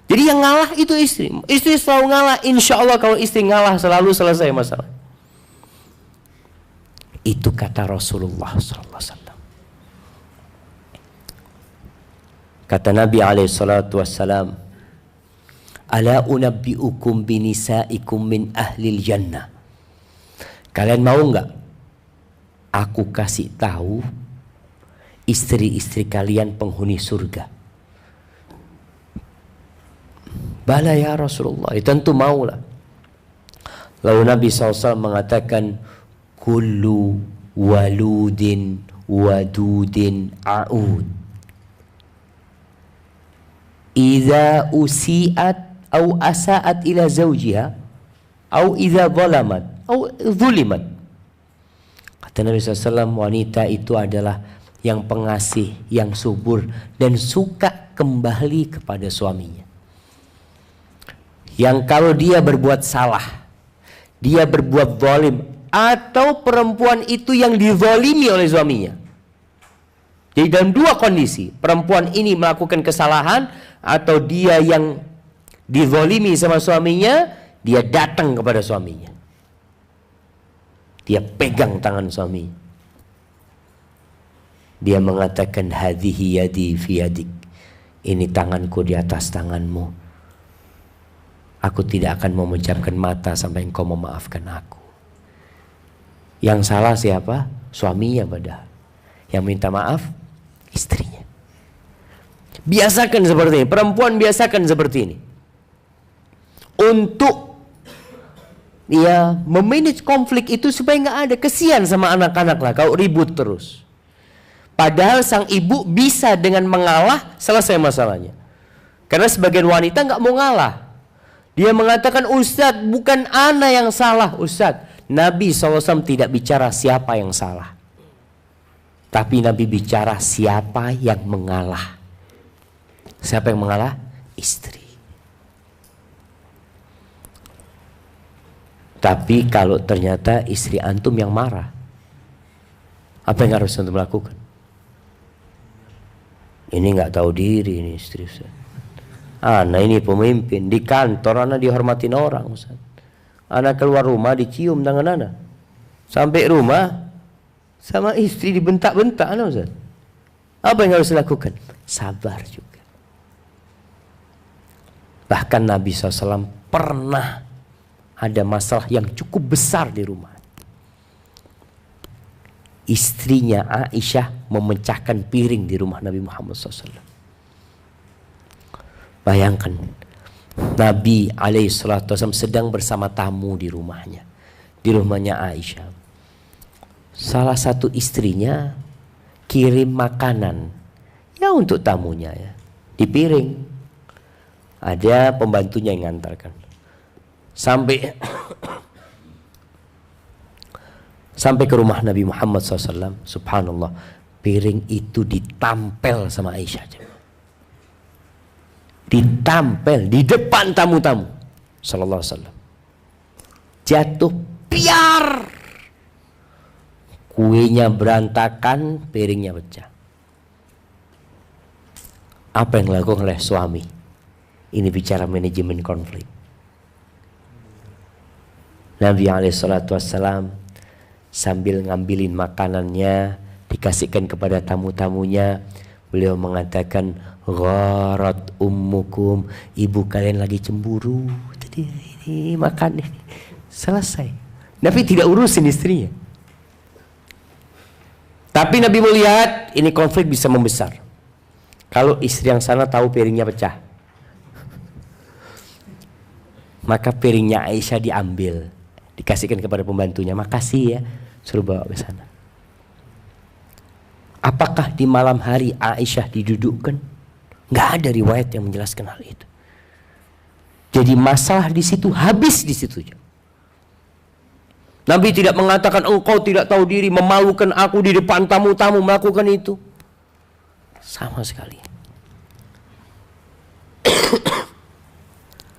Jadi yang ngalah itu istri. Istri selalu ngalah. Insya Allah kalau istri ngalah selalu selesai masalah. Itu kata Rasulullah SAW. Kata Nabi SAW, "Ala unabbi'ukum binisaikum min ahlil jannah." Kalian mau nggak aku kasih tahu istri-istri kalian penghuni surga? Bala ya Rasulullah, tentu maulah. Lalu Nabi SAW mengatakan, "Kullu waludin wadudin a'ud. Iza usi'at au asa'at ila zawjiha au iza zalamat au zulimat." Kata Nabi SAW, wanita itu adalah yang pengasih, yang subur dan suka kembali kepada suaminya. Yang kalau dia berbuat salah, dia berbuat zalim, atau perempuan itu yang dizalimi oleh suaminya. Jadi dalam dua kondisi, perempuan ini melakukan kesalahan atau dia yang dizalimi sama suaminya, dia datang kepada suaminya. Dia pegang tangan suaminya. Dia mengatakan, "Hadhihi yadi fi yadik." Ini tanganku di atas tanganmu. Aku tidak akan memejamkan mata sampai engkau memaafkan aku. Yang salah siapa? Suaminya padahal. Yang minta maaf istrinya. Biasakan seperti ini. Perempuan biasakan seperti ini. Untuk ya memanage konflik itu supaya nggak ada. Kesian sama anak-anak lah kalau ribut terus. Padahal sang ibu bisa dengan mengalah selesai masalahnya. Karena sebagian wanita nggak mau ngalah. Dia mengatakan, "Ustadz, bukan ana yang salah, Ustadz." Nabi SAW tidak bicara siapa yang salah. Tapi Nabi bicara siapa yang mengalah. Siapa yang mengalah? Istri. Tapi kalau ternyata istri antum yang marah, apa yang harus antum lakukan? Ini nggak tahu diri ini istri, Ustaz. Anak ini pemimpin di kantor, anak dihormatin orang, Ustaz. Anak keluar rumah dicium tangan anak. Sampai rumah sama istri dibentak-bentak anak, Ustaz. Apa yang harus dilakukan? Sabar juga. Bahkan Nabi SAW pernah ada masalah yang cukup besar di rumah. Istrinya Aisyah memecahkan piring di rumah Nabi Muhammad SAW. Bayangkan, Nabi SAW sedang bersama tamu di rumahnya, di rumahnya Aisyah. Salah satu istrinya kirim makanan ya untuk tamunya ya, di piring. Ada pembantunya yang ngantarkan. Sampai ke rumah Nabi Muhammad SAW. Subhanallah, piring itu ditampel sama Aisyah. Ditampel di depan tamu-tamu sallallahu alaihi wasallam. Jatuh piar, kuenya berantakan, piringnya pecah. Apa yang dilakukan oleh suami? Ini bicara manajemen konflik. Nabi SAW sambil ngambilin makanannya dikasihkan kepada tamu-tamunya, beliau mengatakan, gharat ummukum, ibu kalian lagi cemburu. Jadi ini makan ini. Selesai. Nabi tidak urusin istrinya. Tapi Nabi melihat ini konflik bisa membesar. Kalau istri yang sana tahu piringnya pecah, maka piringnya Aisyah diambil, dikasihkan kepada pembantunya. Makasih ya, suruh bawa ke sana. Apakah di malam hari Aisyah didudukkan? Nggak ada riwayat yang menjelaskan hal itu. Jadi masalah di situ habis di situ. Nabi tidak mengatakan engkau tidak tahu diri, memalukan aku di depan tamu-tamu melakukan itu. Sama sekali.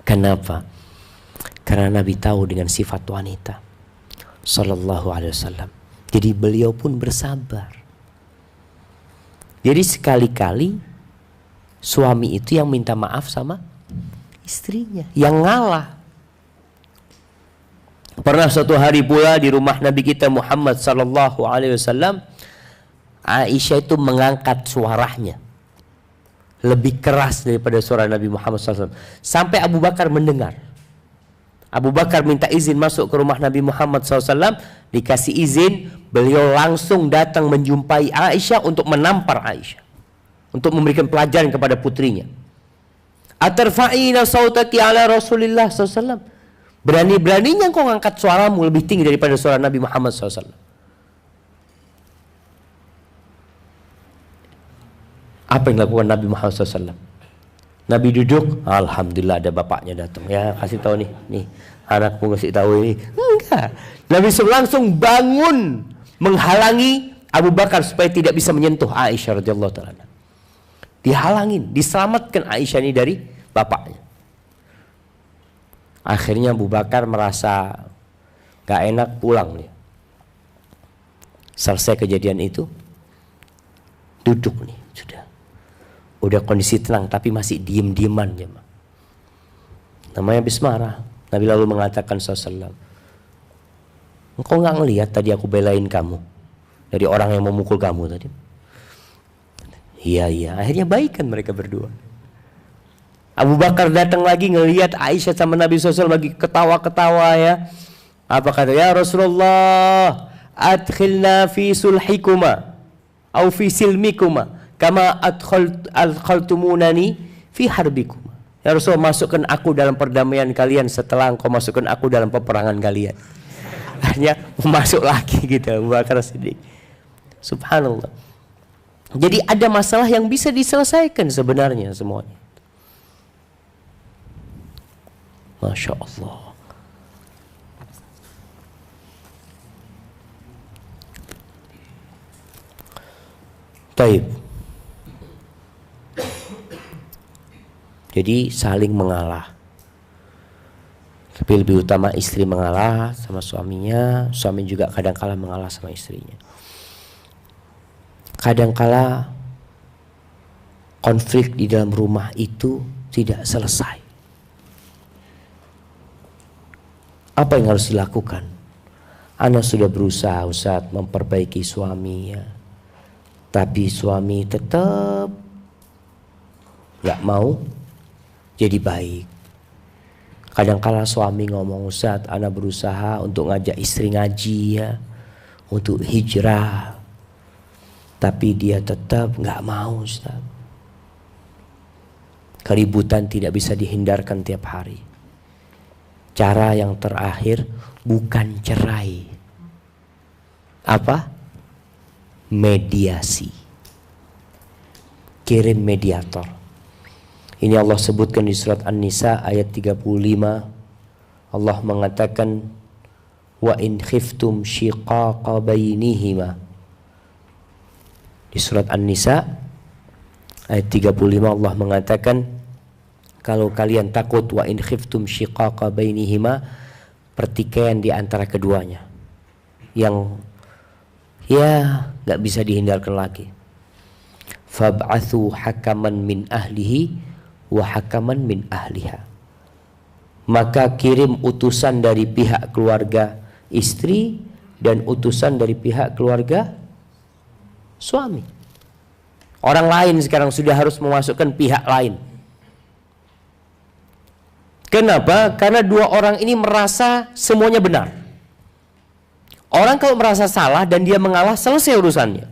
Kenapa? Karena Nabi tahu dengan sifat wanita Sallallahu Alaihi Wasallam. Jadi beliau pun bersabar. Jadi sekali-kali suami itu yang minta maaf sama istrinya, yang ngalah. Pernah suatu hari pula di rumah Nabi kita Muhammad Sallallahu Alaihi Wasallam, Aisyah itu mengangkat suaranya lebih keras daripada suara Nabi Muhammad SAW. Sampai Abu Bakar mendengar. Abu Bakar minta izin masuk ke rumah Nabi Muhammad SAW, dikasih izin, beliau langsung datang menjumpai Aisyah untuk menampar Aisyah, untuk memberikan pelajaran kepada putrinya. Atarfa'ina sautaki ala Rasulillah SAW, berani-beraninya kau ngangkat suaramu lebih tinggi daripada suara Nabi Muhammad SAW. Apa yang dilakukan Nabi Muhammad SAW? Nabi duduk, alhamdulillah ada bapaknya datang. Ya kasih tahu nih anakmu kasih tahu ini. Enggak. Nabi SAW langsung bangun menghalangi Abu Bakar supaya tidak bisa menyentuh Aisyah radhiyallahu taala. Dihalangin, diselamatkan Aisyah ini dari bapaknya. Akhirnya Abu Bakar merasa gak enak, pulang dia. Selesai kejadian itu, duduk nih, udah kondisi tenang tapi masih diem-dieman ya. Namanya habis marah. Nabi lalu mengatakan SAW, engkau gak ngelihat tadi aku belain kamu dari orang yang memukul kamu tadi? Iya. Akhirnya baikan mereka berdua. Abu Bakar datang lagi ngelihat Aisyah sama Nabi SAW lagi ketawa-ketawa ya. Apa kata? Ya Rasulullah, adkhilna fi sulhikuma au fi silmikuma kama adkhaltumunani fi harbikum. Ya Rasul, masukkan aku dalam perdamaian kalian setelah engkau masukkan aku dalam peperangan kalian. Akhirnya masuk lagi gitu Abu Bakar Siddiq. Subhanallah. Jadi ada masalah yang bisa diselesaikan sebenarnya semuanya. Masya Allah. Taib. Jadi saling mengalah. Tapi lebih utama istri mengalah sama suaminya, suami juga kadang-kala mengalah sama istrinya. Kadang-kala konflik di dalam rumah itu tidak selesai. Apa yang harus dilakukan? Ana sudah berusaha Ustaz memperbaiki suaminya, tapi suami tetap gak mau jadi baik. Kadang-kala suami ngomong, Ustaz, ana berusaha untuk ngajak istri ngaji ya, untuk hijrah, tapi dia tetap gak mau Ustaz. Keributan tidak bisa dihindarkan tiap hari. Cara yang terakhir bukan cerai. Apa? Mediasi. Kirim mediator. Ini Allah sebutkan di surat An-Nisa ayat 35. Allah mengatakan, wa in khiftum shiqaqa bainihima. Di surat An-Nisa ayat 35 Allah mengatakan, kalau kalian takut, wa in khiftum shiqaqa bainihima, pertikaian di antara keduanya yang ya nggak bisa dihindarkan lagi, fab'athu hakaman min ahlihi wa hakaman min ahliha, maka kirim utusan dari pihak keluarga istri dan utusan dari pihak keluarga suami. Orang lain sekarang sudah harus memasukkan pihak lain. Kenapa? Karena dua orang ini merasa semuanya benar. Orang kalau merasa salah dan dia mengalah, selesai urusannya.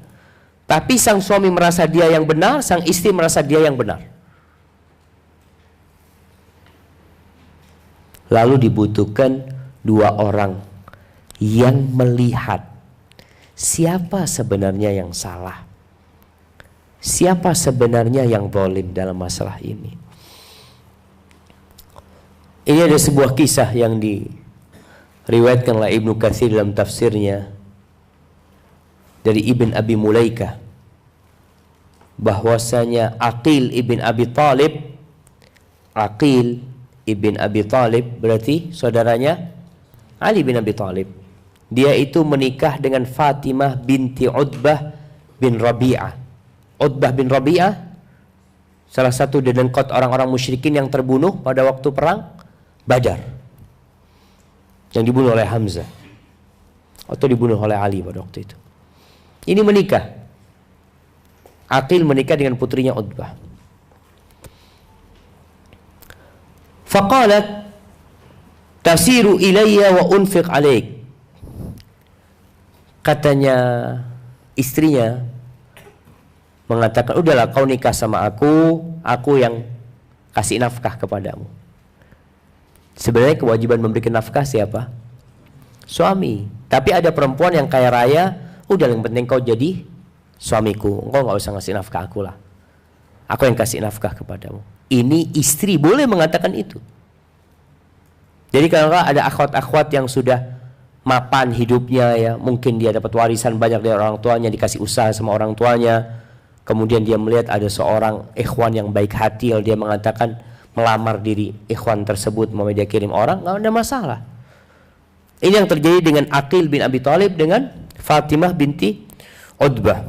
Tapi sang suami merasa dia yang benar, sang istri merasa dia yang benar. Lalu dibutuhkan dua orang yang melihat siapa sebenarnya yang salah, siapa sebenarnya yang zalim dalam masalah ini. Ini ada sebuah kisah yang diriwayatkan oleh Ibnu Katsir dalam tafsirnya dari Ibn Abi Mulaikah, bahwasanya Aqil ibn Abi Talib, Aqil ibn Abi Talib berarti saudaranya Ali bin Abi Talib, dia itu menikah dengan Fatimah binti Utbah bin Rabi'ah. Utbah bin Rabi'ah salah satu dari orang-orang musyrikin yang terbunuh pada waktu perang Badar, yang dibunuh oleh Hamzah atau dibunuh oleh Ali pada waktu itu. Ini menikah, Aqil menikah dengan putrinya Utbah. Faqalat tasiru ilayya wa unfiq alaik. Katanya istrinya mengatakan, udahlah kau nikah sama aku yang kasih nafkah kepadamu. Sebenarnya kewajiban memberikan nafkah siapa? Suami. Tapi ada perempuan yang kaya raya, udah yang penting kau jadi suamiku, engkau nggak usah ngasih nafkah aku lah, aku yang kasih nafkah kepadamu. Ini istri boleh mengatakan itu. Jadi kalau ada akhwat-akhwat yang sudah mapan hidupnya, ya mungkin dia dapat warisan banyak dari orang tuanya, dikasih usaha sama orang tuanya, kemudian dia melihat ada seorang ikhwan yang baik hati, lalu dia mengatakan melamar diri ikhwan tersebut, mau dia kirim orang, nggak ada masalah. Ini yang terjadi dengan Aqil bin Abi Talib dengan Fatimah binti Utbah.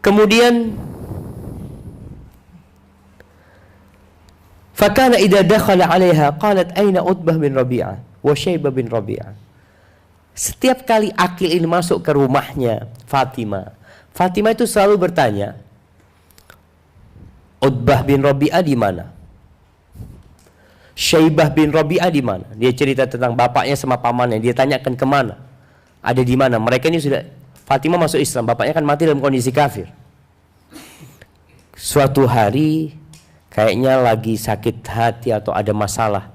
Kemudian fakana idza dakhala 'alaiha qalat aina Utbah bin Rabi'ah wa Syaibah bin Rabi'ah. Setiap kali Aqil ini masuk ke rumahnya Fatimah, Fatimah itu selalu bertanya, Utbah bin Rabi'ah di mana? Syaibah bin Rabi'ah di mana? Dia cerita tentang bapaknya sama pamannya, dia tanyakan kemana, ada di mana. Mereka ini sudah, Fatimah masuk Islam, bapaknya kan mati dalam kondisi kafir. Suatu hari kayaknya lagi sakit hati atau ada masalah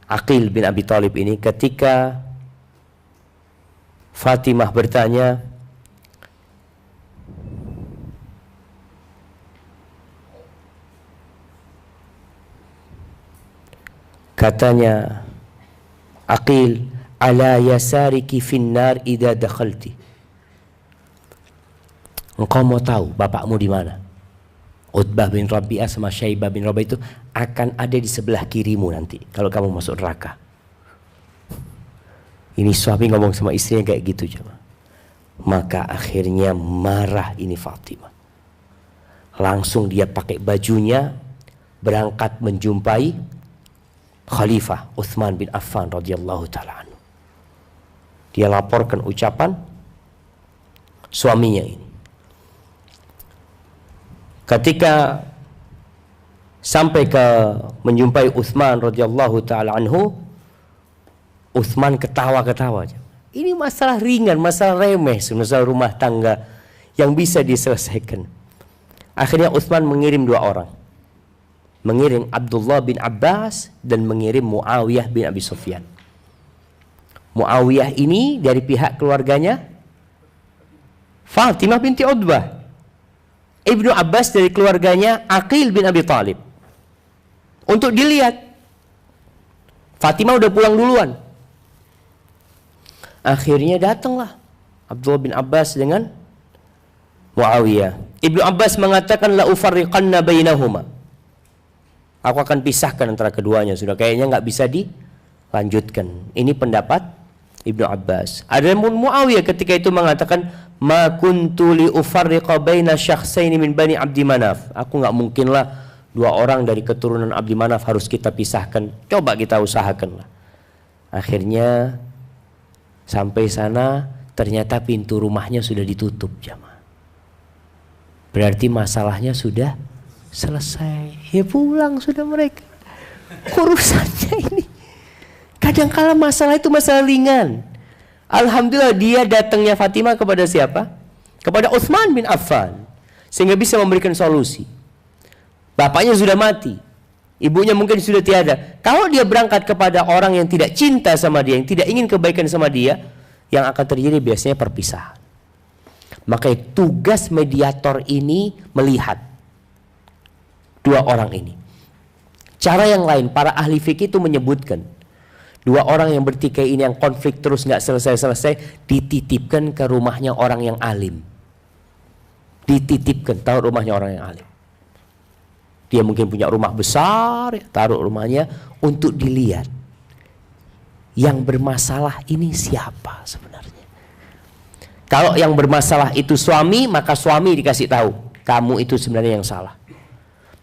Aqil bin Abi Talib ini, ketika Fatimah bertanya, katanya Aqil, ala yasariki finnar idza dakhalti. Engkau mau tahu bapakmu di mana? Utbah bin Rabi'ah sama Syaibah bin Rabi'ah itu akan ada di sebelah kirimu nanti kalau kamu masuk neraka. Ini suami ngomong sama istrinya kayak gitu, coba. Maka akhirnya marah ini Fatimah. Langsung dia pakai bajunya berangkat menjumpai Khalifah Utsman bin Affan radhiyallahu taala anhu. Dia laporkan ucapan suaminya ini. Ketika sampai ke menjumpai Utsman radhiyallahu taala anhu, Utsman ketawa-ketawa. Ini masalah ringan, masalah remeh, masalah rumah tangga yang bisa diselesaikan. Akhirnya Utsman mengirim 2 orang. Mengirim Abdullah bin Abbas dan mengirim Muawiyah bin Abi Sufyan. Muawiyah ini dari pihak keluarganya Fatimah binti Utbah. Ibnu Abbas dari keluarganya Aqil bin Abi Thalib. Untuk dilihat. Fatimah udah pulang duluan. Akhirnya datanglah Abdullah bin Abbas dengan Muawiyah. Ibnu Abbas mengatakan la ufarriqanna bainahuma. Aku akan pisahkan antara keduanya, sudah kayaknya nggak bisa dilanjutkan. Ini pendapat Ibnu Abbas. Adapun Muawiyah ketika itu mengatakan ma kuntu li ufarriqa baina syakhsaini min bani Abdi Manaf. Aku nggak mungkinlah 2 orang dari keturunan Abdi Manaf harus kita pisahkan. Coba kita usahakan lah. Akhirnya sampai sana ternyata pintu rumahnya sudah ditutup, jamaah. Berarti masalahnya sudah selesai. Ya pulang sudah mereka. Urusannya ini. Kadang-kala masalah itu masalah ringan. Alhamdulillah dia datangnya Fatimah kepada siapa? Kepada Utsman bin Affan. Sehingga bisa memberikan solusi. Bapaknya sudah mati. Ibunya mungkin sudah tiada. Kalau dia berangkat kepada orang yang tidak cinta sama dia, yang tidak ingin kebaikan sama dia, yang akan terjadi biasanya perpisahan. Maka tugas mediator ini melihat 2 orang ini. Cara yang lain, para ahli fikih itu menyebutkan 2 orang yang bertikai ini yang konflik terus nggak selesai-selesai, dititipkan ke rumahnya orang yang alim. Dititipkan, tahu rumahnya orang yang alim. Dia mungkin punya rumah besar, taruh rumahnya untuk dilihat. Yang bermasalah ini siapa sebenarnya? Kalau yang bermasalah itu suami, maka suami dikasih tahu, kamu itu sebenarnya yang salah.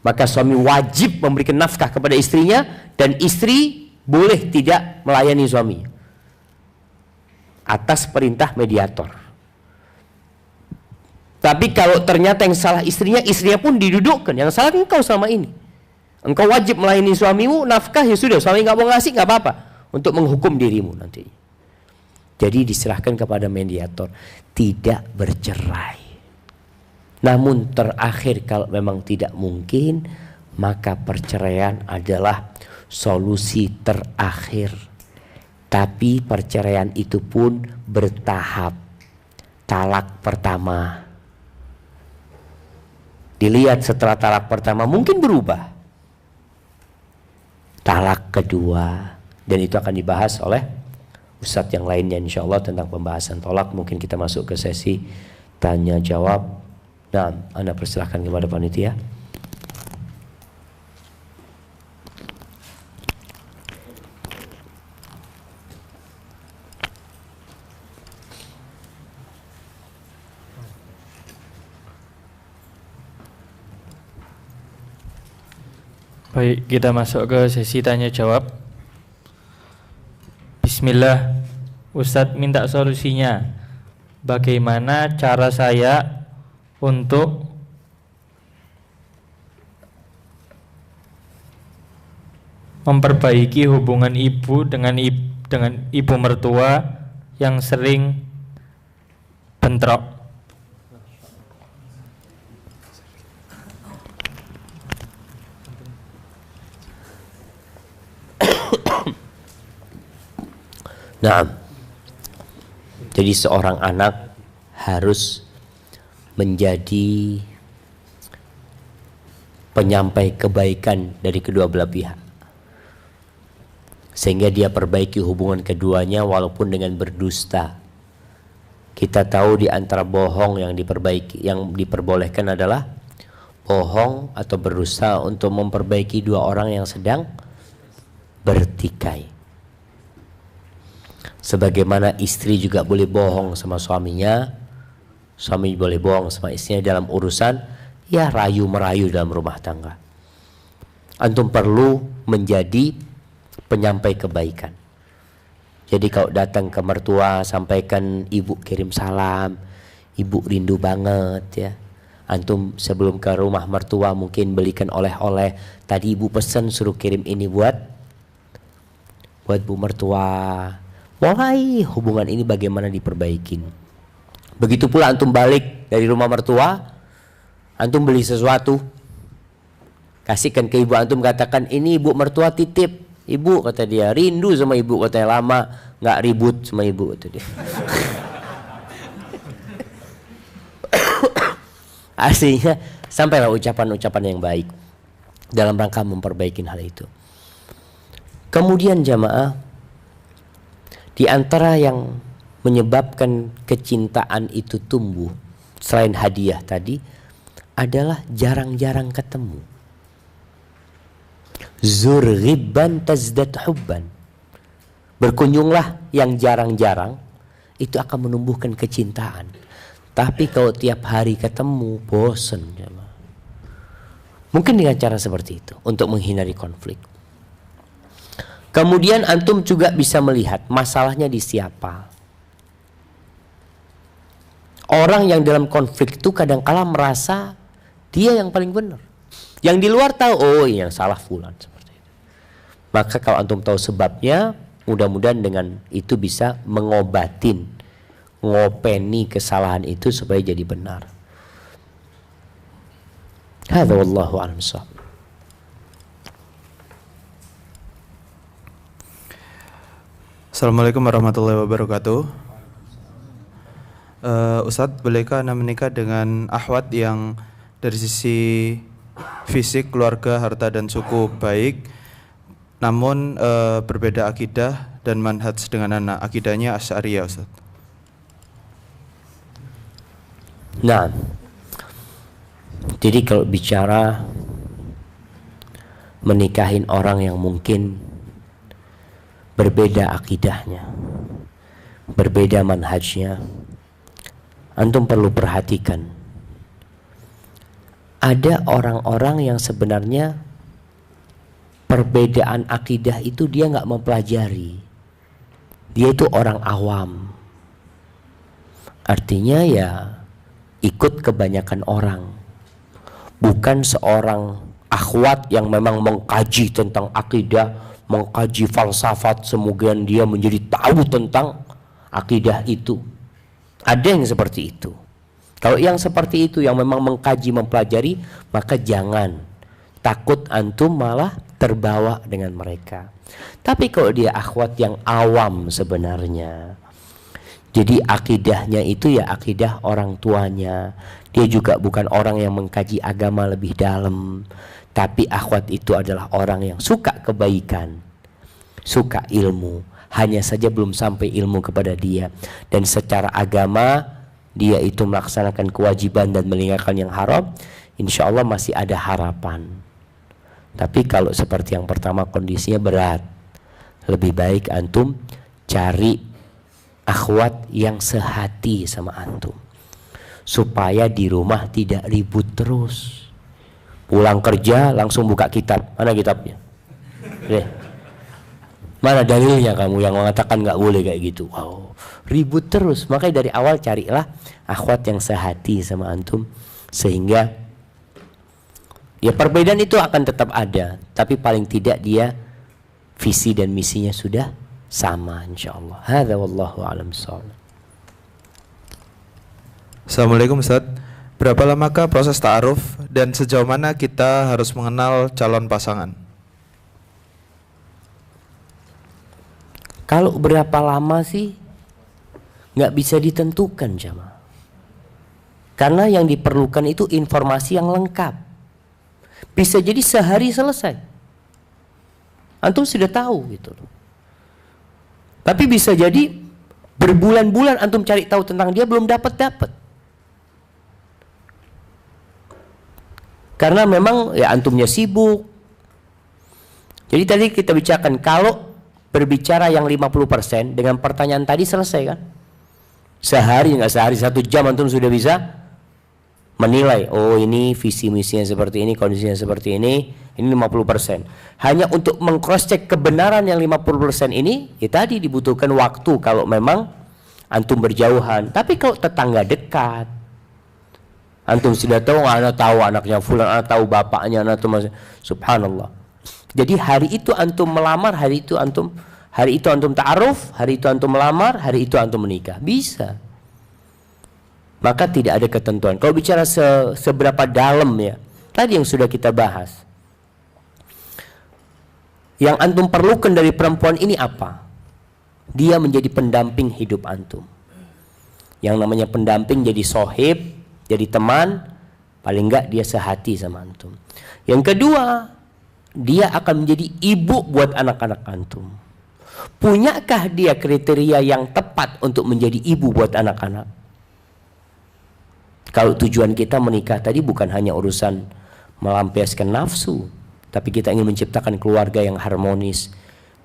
Maka suami wajib memberikan nafkah kepada istrinya, dan istri boleh tidak melayani suaminya atas perintah mediator. Tapi kalau ternyata yang salah istrinya, istrinya pun didudukkan. Yang salah engkau selama ini. Engkau wajib melayani suamimu, nafkah ya sudah, suami nggak mau ngasih nggak apa-apa, untuk menghukum dirimu nanti. Jadi diserahkan kepada mediator, tidak bercerai. Namun terakhir kalau memang tidak mungkin, maka perceraian adalah solusi terakhir. Tapi perceraian itu pun bertahap. Talak pertama. Dilihat setelah talak pertama mungkin berubah. Talak kedua. Dan itu akan dibahas oleh ustadz yang lainnya insyaallah tentang pembahasan talak. Mungkin kita masuk ke sesi tanya jawab. Nah, Anda persilahkan kepada panitia. Baik, kita masuk ke sesi tanya jawab. Bismillah, Ustadz minta solusinya. Bagaimana cara saya untuk memperbaiki hubungan ibu dengan ibu mertua yang sering bentrok? Nah, jadi seorang anak harus menjadi penyampai kebaikan dari kedua belah pihak, sehingga dia perbaiki hubungan keduanya walaupun dengan berdusta. Kita tahu di antara bohong yang diperbolehkan adalah bohong atau berdusta untuk memperbaiki 2 orang yang sedang bertikai. Sebagaimana istri juga boleh bohong sama suaminya, suami boleh bohong sama istrinya dalam urusan ya rayu merayu dalam rumah tangga. Antum perlu menjadi penyampai kebaikan. Jadi kalau datang ke mertua, sampaikan ibu kirim salam, ibu rindu banget ya. Antum sebelum ke rumah mertua mungkin belikan oleh-oleh. Tadi ibu pesan suruh kirim ini buat bu mertua. Mulai hubungan ini bagaimana diperbaikin. Begitu pula antum balik dari rumah mertua, Antum beli sesuatu, kasihkan ke ibu antum, katakan ini ibu mertua titip. Ibu, kata dia, rindu sama ibu, katanya, lama nggak ribut sama ibu, kata dia. Aslinya sampailah ucapan-ucapan yang baik dalam rangka memperbaiki hal itu. Kemudian jamaah, di antara yang menyebabkan kecintaan itu tumbuh selain hadiah tadi adalah jarang-jarang ketemu. Zur ghibban tazdad hubban. Berkunjunglah yang jarang-jarang, itu akan menumbuhkan kecintaan. Tapi kalau tiap hari ketemu, bosen. Mungkin dengan cara seperti itu untuk menghindari konflik. Kemudian antum juga bisa melihat masalahnya di siapa. Orang yang dalam konflik itu kadang-kala merasa dia yang paling benar. Yang di luar tahu, oh yang salah fulan, seperti itu. Maka kalau antum tahu sebabnya, mudah-mudahan dengan itu bisa ngopeni kesalahan itu supaya jadi benar. Hadza wallahu a'lam bissawab. Assalamualaikum warahmatullahi wabarakatuh. Ustadz, bolehkah Anda menikah dengan akhwat yang dari sisi fisik, keluarga, harta dan suku baik, namun berbeda akidah dan manhaj dengan anak? Akidahnya Asy'ariyah, Ustadz. Nah, jadi kalau bicara menikahin orang yang mungkin berbeda akidahnya, berbeda manhajnya, antum perlu perhatikan. Ada orang-orang yang sebenarnya perbedaan akidah itu dia nggak mempelajari. Dia itu orang awam. Artinya ya ikut kebanyakan orang. Bukan seorang akhwat yang memang mengkaji tentang akidah, mengkaji falsafat, semoga dia menjadi tahu tentang akidah itu. Ada yang seperti itu. Kalau yang seperti itu yang memang mengkaji, mempelajari, maka jangan takut antum malah terbawa dengan mereka. Tapi kalau dia akhwat yang awam sebenarnya, jadi akidahnya itu ya akidah orang tuanya, dia juga bukan orang yang mengkaji agama lebih dalam, tapi akhwat itu adalah orang yang suka kebaikan, suka ilmu, hanya saja belum sampai ilmu kepada dia, dan secara agama dia itu melaksanakan kewajiban dan meninggalkan yang haram, insya Allah masih ada harapan. Tapi kalau seperti yang pertama kondisinya berat, lebih baik antum cari akhwat yang sehati sama antum, supaya di rumah tidak ribut terus. Pulang kerja langsung buka kitab, mana kitabnya? Mana dalilnya kamu yang mengatakan nggak boleh kayak gitu? Wow, ribut terus. Makanya dari awal carilah akhwat yang sehati sama antum, sehingga ya perbedaan itu akan tetap ada, tapi paling tidak dia visi dan misinya sudah sama, insyaallah. Hadza wallahu a'lam bissawab. Assalamualaikum, Ustadz. Berapa lamakah proses ta'aruf dan sejauh mana kita harus mengenal calon pasangan? Kalau berapa lama sih nggak bisa ditentukan, jamaah. Karena yang diperlukan itu informasi yang lengkap. Bisa jadi sehari selesai, antum sudah tahu gitu loh. Tapi bisa jadi berbulan-bulan antum cari tahu tentang dia belum dapat. Karena memang ya antumnya sibuk. Jadi tadi kita bicarakan, kalau berbicara yang 50% dengan pertanyaan tadi selesai kan? Sehari, nggak sehari, 1 jam antum sudah bisa menilai, oh ini visi misinya seperti ini, kondisinya seperti ini 50%. Hanya untuk meng-cross check kebenaran yang 50% ini, ya tadi dibutuhkan waktu kalau memang antum berjauhan. Tapi kalau tetangga dekat, antum sudah tahu, anak tahu anaknya fulan, anak tahu bapaknya, anak tahu subhanallah. Jadi hari itu antum melamar, hari itu antum ta'aruf, hari itu antum melamar, hari itu antum menikah. Bisa. maka tidak ada ketentuan. Kalau bicara seberapa dalam ya, tadi yang sudah kita bahas. Yang antum perlukan dari perempuan ini apa? Dia menjadi pendamping hidup antum. Yang namanya pendamping jadi sohib, jadi teman, paling enggak dia sehati sama antum. Yang kedua, dia akan menjadi ibu buat anak-anak antum. Punyakah dia kriteria yang tepat untuk menjadi ibu buat anak-anak? Kalau tujuan kita menikah tadi bukan hanya urusan melampiaskan nafsu, tapi kita ingin menciptakan keluarga yang harmonis,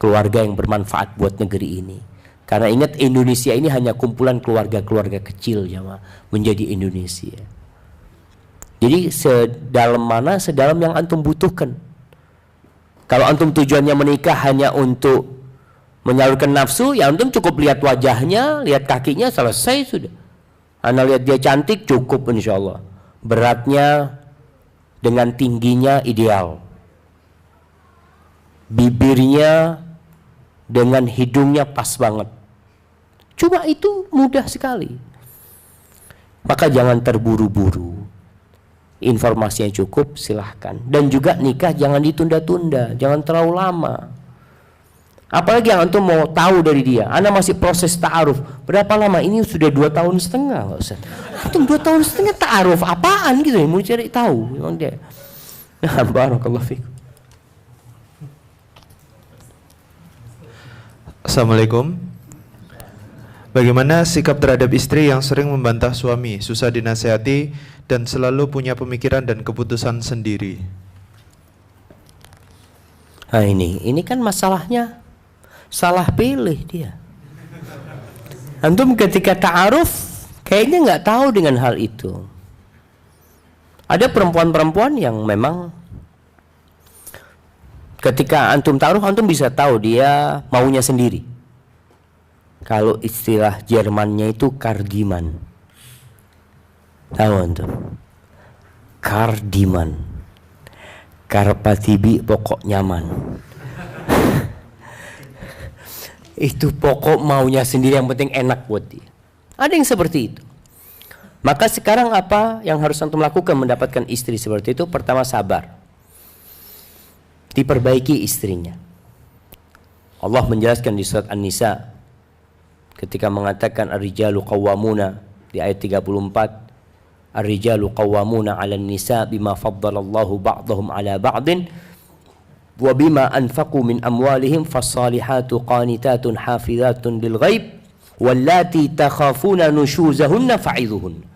keluarga yang bermanfaat buat negeri ini. Karena ingat, Indonesia ini hanya kumpulan keluarga-keluarga kecil jamaah menjadi Indonesia. Jadi sedalam mana, sedalam yang antum butuhkan. Kalau antum tujuannya menikah hanya untuk menyalurkan nafsu, ya antum cukup lihat wajahnya, lihat kakinya, selesai sudah. Anda lihat dia cantik, cukup insya Allah. Beratnya dengan tingginya ideal. Bibirnya dengan hidungnya pas banget. Cuma itu mudah sekali. Maka jangan terburu-buru. Informasinya cukup, silahkan. Dan juga nikah jangan ditunda-tunda, jangan terlalu lama. Apalagi yang antum mau tahu dari dia, Anda masih proses ta'aruf. Berapa lama? Ini sudah 2 tahun setengah, Pak Ustaz. Antum 2 tahun setengah ta'aruf apaan gitu ya? Mau cari tahu memang dia. Nah, barakallahu fikum. Assalamualaikum. Bagaimana sikap terhadap istri yang sering membantah suami, susah dinasehati, dan selalu punya pemikiran dan keputusan sendiri? Nah ini kan masalahnya salah pilih dia. Antum ketika ta'aruf kayaknya nggak tahu dengan hal itu. Ada perempuan-perempuan yang memang ketika antum ta'aruf, antum bisa tahu dia maunya sendiri. Kalau istilah Jermannya itu Kardiman. Tahu antum? Kardiman. Karpatibi pokok nyaman. Itu pokok maunya sendiri, yang penting enak buat dia. Ada yang seperti itu. Maka sekarang apa yang harus antum lakukan mendapatkan istri seperti itu? Pertama, sabar. Diperbaiki istrinya. Allah menjelaskan di surat An-Nisa ketika mengatakan ar-rijalu qawwamuna di ayat 34, ar-rijalu qawwamuna 'alan nisa bima faddalallahu ba'dahum 'ala ba'din wa bima anfaqu min amwalihim fas-salihatu qanitatun hafizatun lil ghaib wallati takhafuna nushuzahunna fa'idhuhun.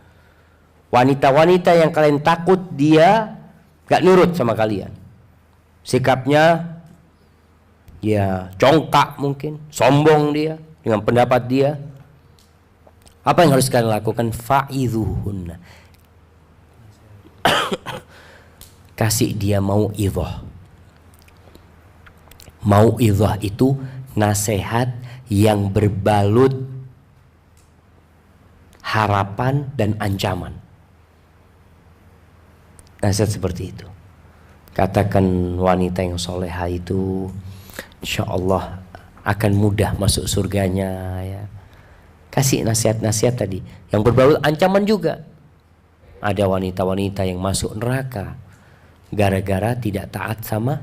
Wanita-wanita yang kalian takut dia gak nurut sama kalian, sikapnya ya congkak, mungkin sombong dia dengan pendapat dia, apa yang harus kalian lakukan? Fa'idhuhunna. Kasih dia mau'idhah. Mau'idhah itu nasihat yang berbalut harapan dan ancaman. Nasihat seperti itu. Katakan wanita yang soleha itu insya Allah akan mudah masuk surganya ya. Kasih nasihat-nasihat tadi yang berbalut ancaman juga. Ada wanita-wanita yang masuk neraka gara-gara tidak taat sama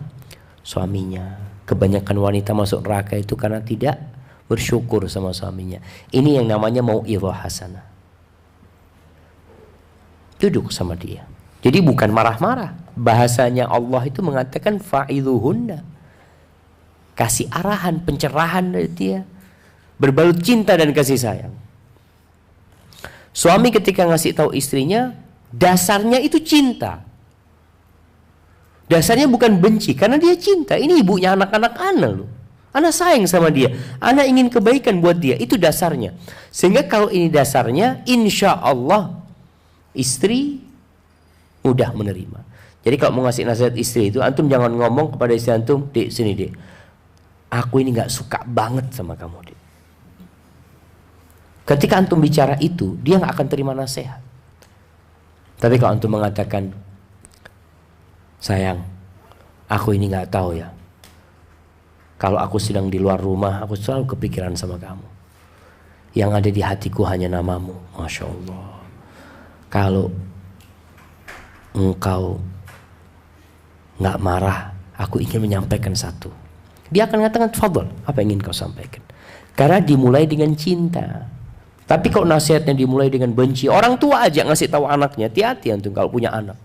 suaminya. Kebanyakan wanita masuk neraka itu karena tidak bersyukur sama suaminya. Ini yang namanya mau'idhah hasanah. Duduk sama dia. Jadi bukan marah-marah. Bahasanya Allah itu mengatakan fa'idhuhunna. Kasih arahan, pencerahan dari dia. Berbalut cinta dan kasih sayang. Suami ketika ngasih tahu istrinya, dasarnya itu cinta. Dasarnya bukan benci, karena dia cinta. Ini ibunya anak-anak ana loh. Ana sayang sama dia. Ana ingin kebaikan buat dia. Itu dasarnya. Sehingga kalau ini dasarnya, insya Allah istri mudah menerima. Jadi kalau mau ngasih nasihat istri itu, antum jangan ngomong kepada istri antum, "Dek, sini dek, aku ini gak suka banget sama kamu, dek." Ketika antum bicara itu, dia gak akan terima nasihat. Tapi kalau antum mengatakan, "Sayang, aku ini gak tahu ya, kalau aku sedang di luar rumah, aku selalu kepikiran sama kamu. Yang ada di hatiku hanya namamu." Masya Allah. kalau engkau nggak marah, aku ingin menyampaikan satu. Dia akan mengatakan, fadhol, apa yang ingin kau sampaikan? Karena dimulai dengan cinta. Tapi kalau nasihatnya dimulai dengan benci, orang tua aja ngasih tahu anaknya, hati-hati antum kalau punya anak.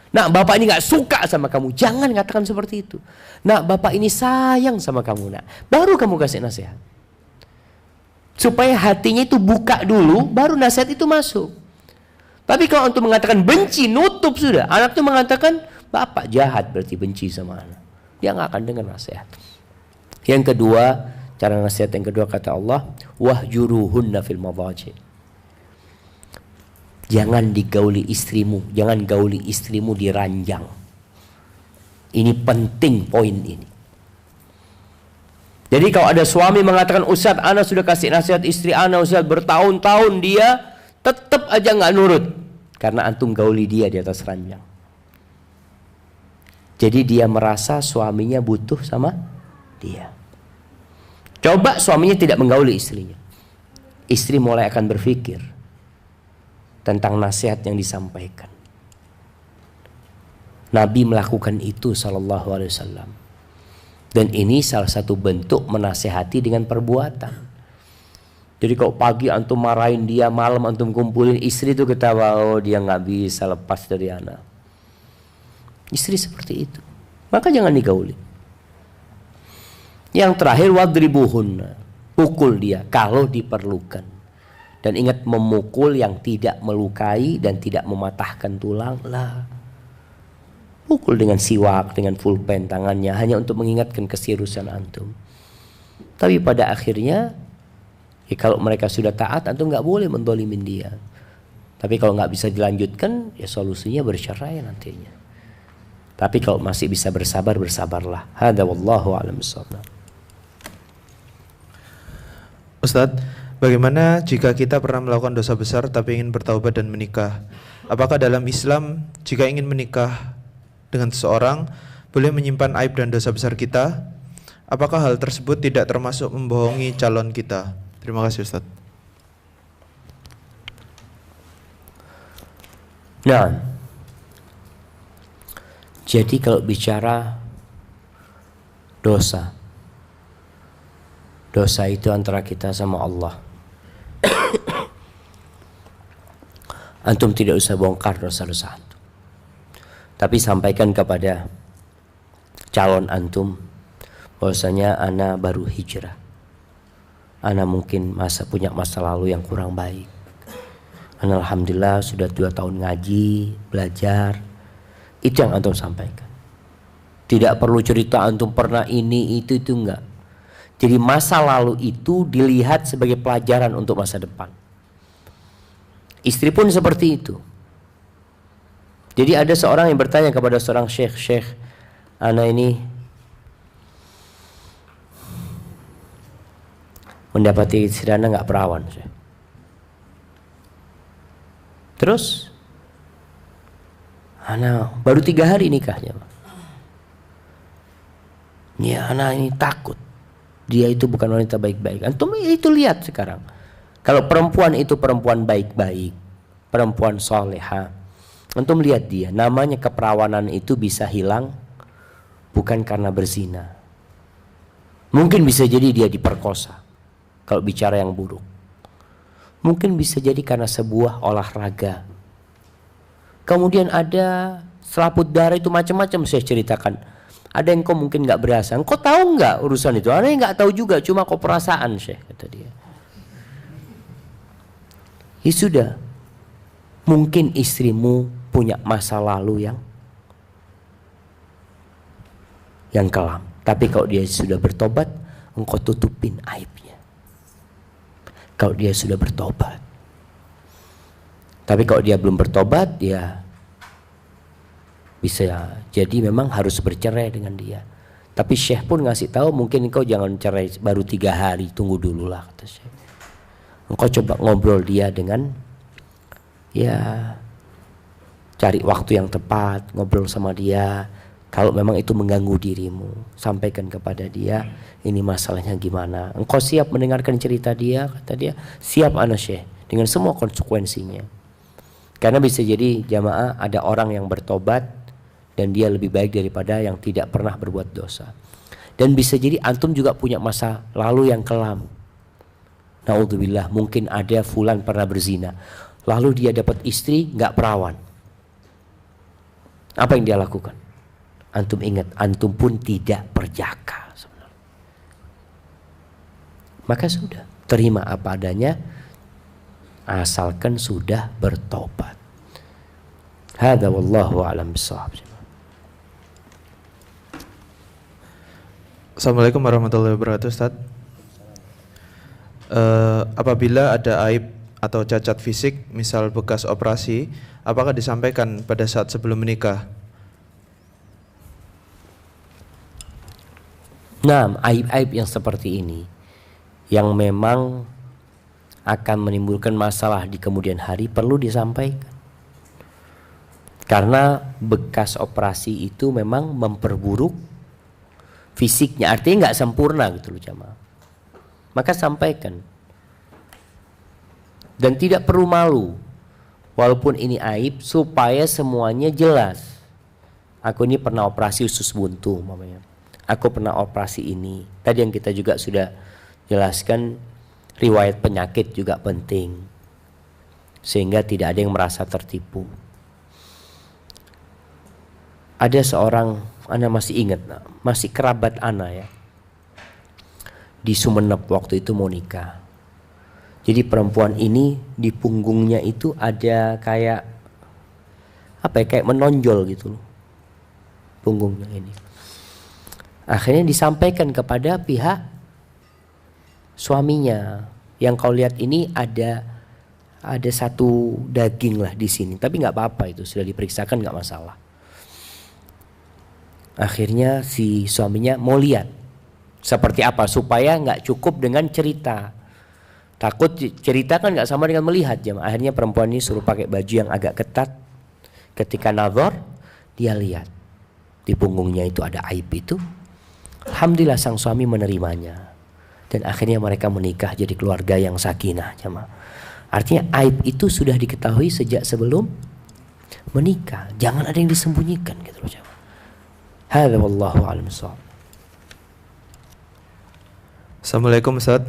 Nah, bapak ini nggak suka sama kamu, jangan katakan seperti itu. Nah, bapak ini sayang sama kamu, nak. Baru kamu kasih nasihat. Supaya hatinya itu buka dulu, baru nasihat itu masuk. Tapi kalau antum mengatakan benci, nutup sudah. Anak itu mengatakan, bapak jahat berarti benci sama anak. Dia nggak akan dengar nasihat. Yang kedua, cara nasihat yang kedua kata Allah, wahjuruhunna fil madhaji. Jangan digauli istrimu, jangan gauli istrimu di ranjang. Ini penting poin ini. Jadi kalau ada suami mengatakan, Ustaz, ana sudah kasih nasihat istri ana, Ustaz, bertahun-tahun dia tetap aja nggak nurut, karena antum gauli dia di atas ranjang. Jadi dia merasa suaminya butuh sama dia. Coba suaminya tidak menggauli istrinya, istri mulai akan berpikir tentang nasihat yang disampaikan. Nabi melakukan itu sallallahu alaihi wasallam. Dan ini salah satu bentuk menasehati dengan perbuatan. Jadi kalau pagi antum marahin dia, malam antum kumpulin, istri itu ketawa, oh dia nggak bisa lepas dari anak. Istri seperti itu, maka jangan digauli. Yang terakhir, wadribuhunna, pukul dia kalau diperlukan. Dan ingat, memukul yang tidak melukai dan tidak mematahkan tulang lah. Pukul dengan siwak, dengan pulpen tangannya, hanya untuk mengingatkan keseriusan antum. Tapi pada akhirnya, ya kalau mereka sudah taat, antum nggak boleh mendolimin dia. Tapi kalau nggak bisa dilanjutkan, ya solusinya bercerai nantinya. Tapi kalau masih bisa bersabar, bersabarlah. Hada wallahu a'lam bishawab. Ustadz, bagaimana jika kita pernah melakukan dosa besar tapi ingin bertaubat dan menikah? Apakah dalam Islam jika ingin menikah dengan seseorang boleh menyimpan aib dan dosa besar kita? Apakah hal tersebut tidak termasuk membohongi calon kita? Terima kasih Ustadz. Nah, jadi kalau bicara dosa, dosa itu antara kita sama Allah. Antum tidak usah bongkar dosa-dosa antum, tapi sampaikan kepada calon antum bahwasanya ana baru hijrah, ana mungkin punya masa lalu yang kurang baik. Ana alhamdulillah sudah 2 tahun ngaji, belajar. Itu yang antum sampaikan. Tidak perlu cerita antum pernah ini itu enggak. Jadi masa lalu itu dilihat sebagai pelajaran untuk masa depan. Istri pun seperti itu. Jadi ada seorang yang bertanya kepada seorang syekh, ana ini mendapati istri ana nggak perawan, syekh. Terus ana baru 3 hari nikahnya. Ya, ana ini takut dia itu bukan wanita baik-baik. Antum itu lihat sekarang. Kalau perempuan itu perempuan baik-baik, perempuan soleha, antum lihat dia, namanya keperawanan itu bisa hilang bukan karena berzina. Mungkin bisa jadi dia diperkosa, kalau bicara yang buruk. Mungkin bisa jadi karena sebuah olahraga. Kemudian ada selaput darah, itu macam-macam saya ceritakan. Ada yang kau mungkin nggak berasa. Kau tahu nggak urusan itu? Ada yang nggak tahu juga, cuma kau perasaan, syekh, kata dia. Ya sudah, mungkin istrimu punya masa lalu yang kelam. Tapi kalau dia sudah bertobat, engkau tutupin aibnya. Kalau dia sudah bertobat. Tapi kalau dia belum bertobat, ya bisa jadi memang harus bercerai dengan dia. Tapi syekh pun ngasih tahu, mungkin engkau jangan cerai baru 3 hari, tunggu dulu lah, kata syekh. Engkau coba ngobrol dia dengan, ya cari waktu yang tepat, ngobrol sama dia. Kalau memang itu mengganggu dirimu, sampaikan kepada dia, ini masalahnya gimana. Engkau siap mendengarkan cerita dia, kata dia, siap ana syekh, dengan semua konsekuensinya. Karena bisa jadi jamaah ada orang yang bertobat dan dia lebih baik daripada yang tidak pernah berbuat dosa. Dan bisa jadi antum juga punya masa lalu yang kelam. Naudzubillah, mungkin ada fulan pernah berzina, lalu dia dapat istri nggak perawan. Apa yang dia lakukan? Antum ingat, antum pun tidak perjaka sebenarnya. Maka sudah, terima apa adanya, asalkan sudah bertobat. Hadza wallahu a'lam bishawab. Assalamualaikum warahmatullahi wabarakatuh, Ustaz. Apabila ada aib atau cacat fisik, misal bekas operasi, apakah disampaikan pada saat sebelum menikah? Nah, aib-aib yang seperti ini yang memang akan menimbulkan masalah di kemudian hari perlu disampaikan. Karena bekas operasi itu memang memperburuk fisiknya, artinya nggak sempurna gitu loh jamaah. Maka sampaikan. Dan tidak perlu malu, walaupun ini aib, supaya semuanya jelas. Aku ini pernah operasi usus buntu, mamanya. Aku pernah operasi ini. Tadi yang kita juga sudah jelaskan, riwayat penyakit juga penting, sehingga tidak ada yang merasa tertipu. Ada seorang, Ana masih ingat, masih kerabat Ana ya, di Sumeneb waktu itu mau nikah. Jadi perempuan ini di punggungnya itu ada kayak apa ya, kayak menonjol gitu loh punggungnya ini. Akhirnya disampaikan kepada pihak suaminya, yang kau lihat ini ada satu daging lah di sini, tapi nggak apa-apa, itu sudah diperiksakan nggak masalah. Akhirnya si suaminya mau lihat seperti apa, supaya nggak cukup dengan cerita. Takut cerita kan nggak sama dengan melihat jemaah. Akhirnya perempuan ini suruh pakai baju yang agak ketat. Ketika nazar, dia lihat di punggungnya itu ada aib itu. Alhamdulillah sang suami menerimanya. Dan akhirnya mereka menikah jadi keluarga yang sakinah jemaah. Artinya aib itu sudah diketahui sejak sebelum menikah. Jangan ada yang disembunyikan gitu loh jemaah. Hadza wallahu a'lam bishawab. Assalamualaikum Ustaz.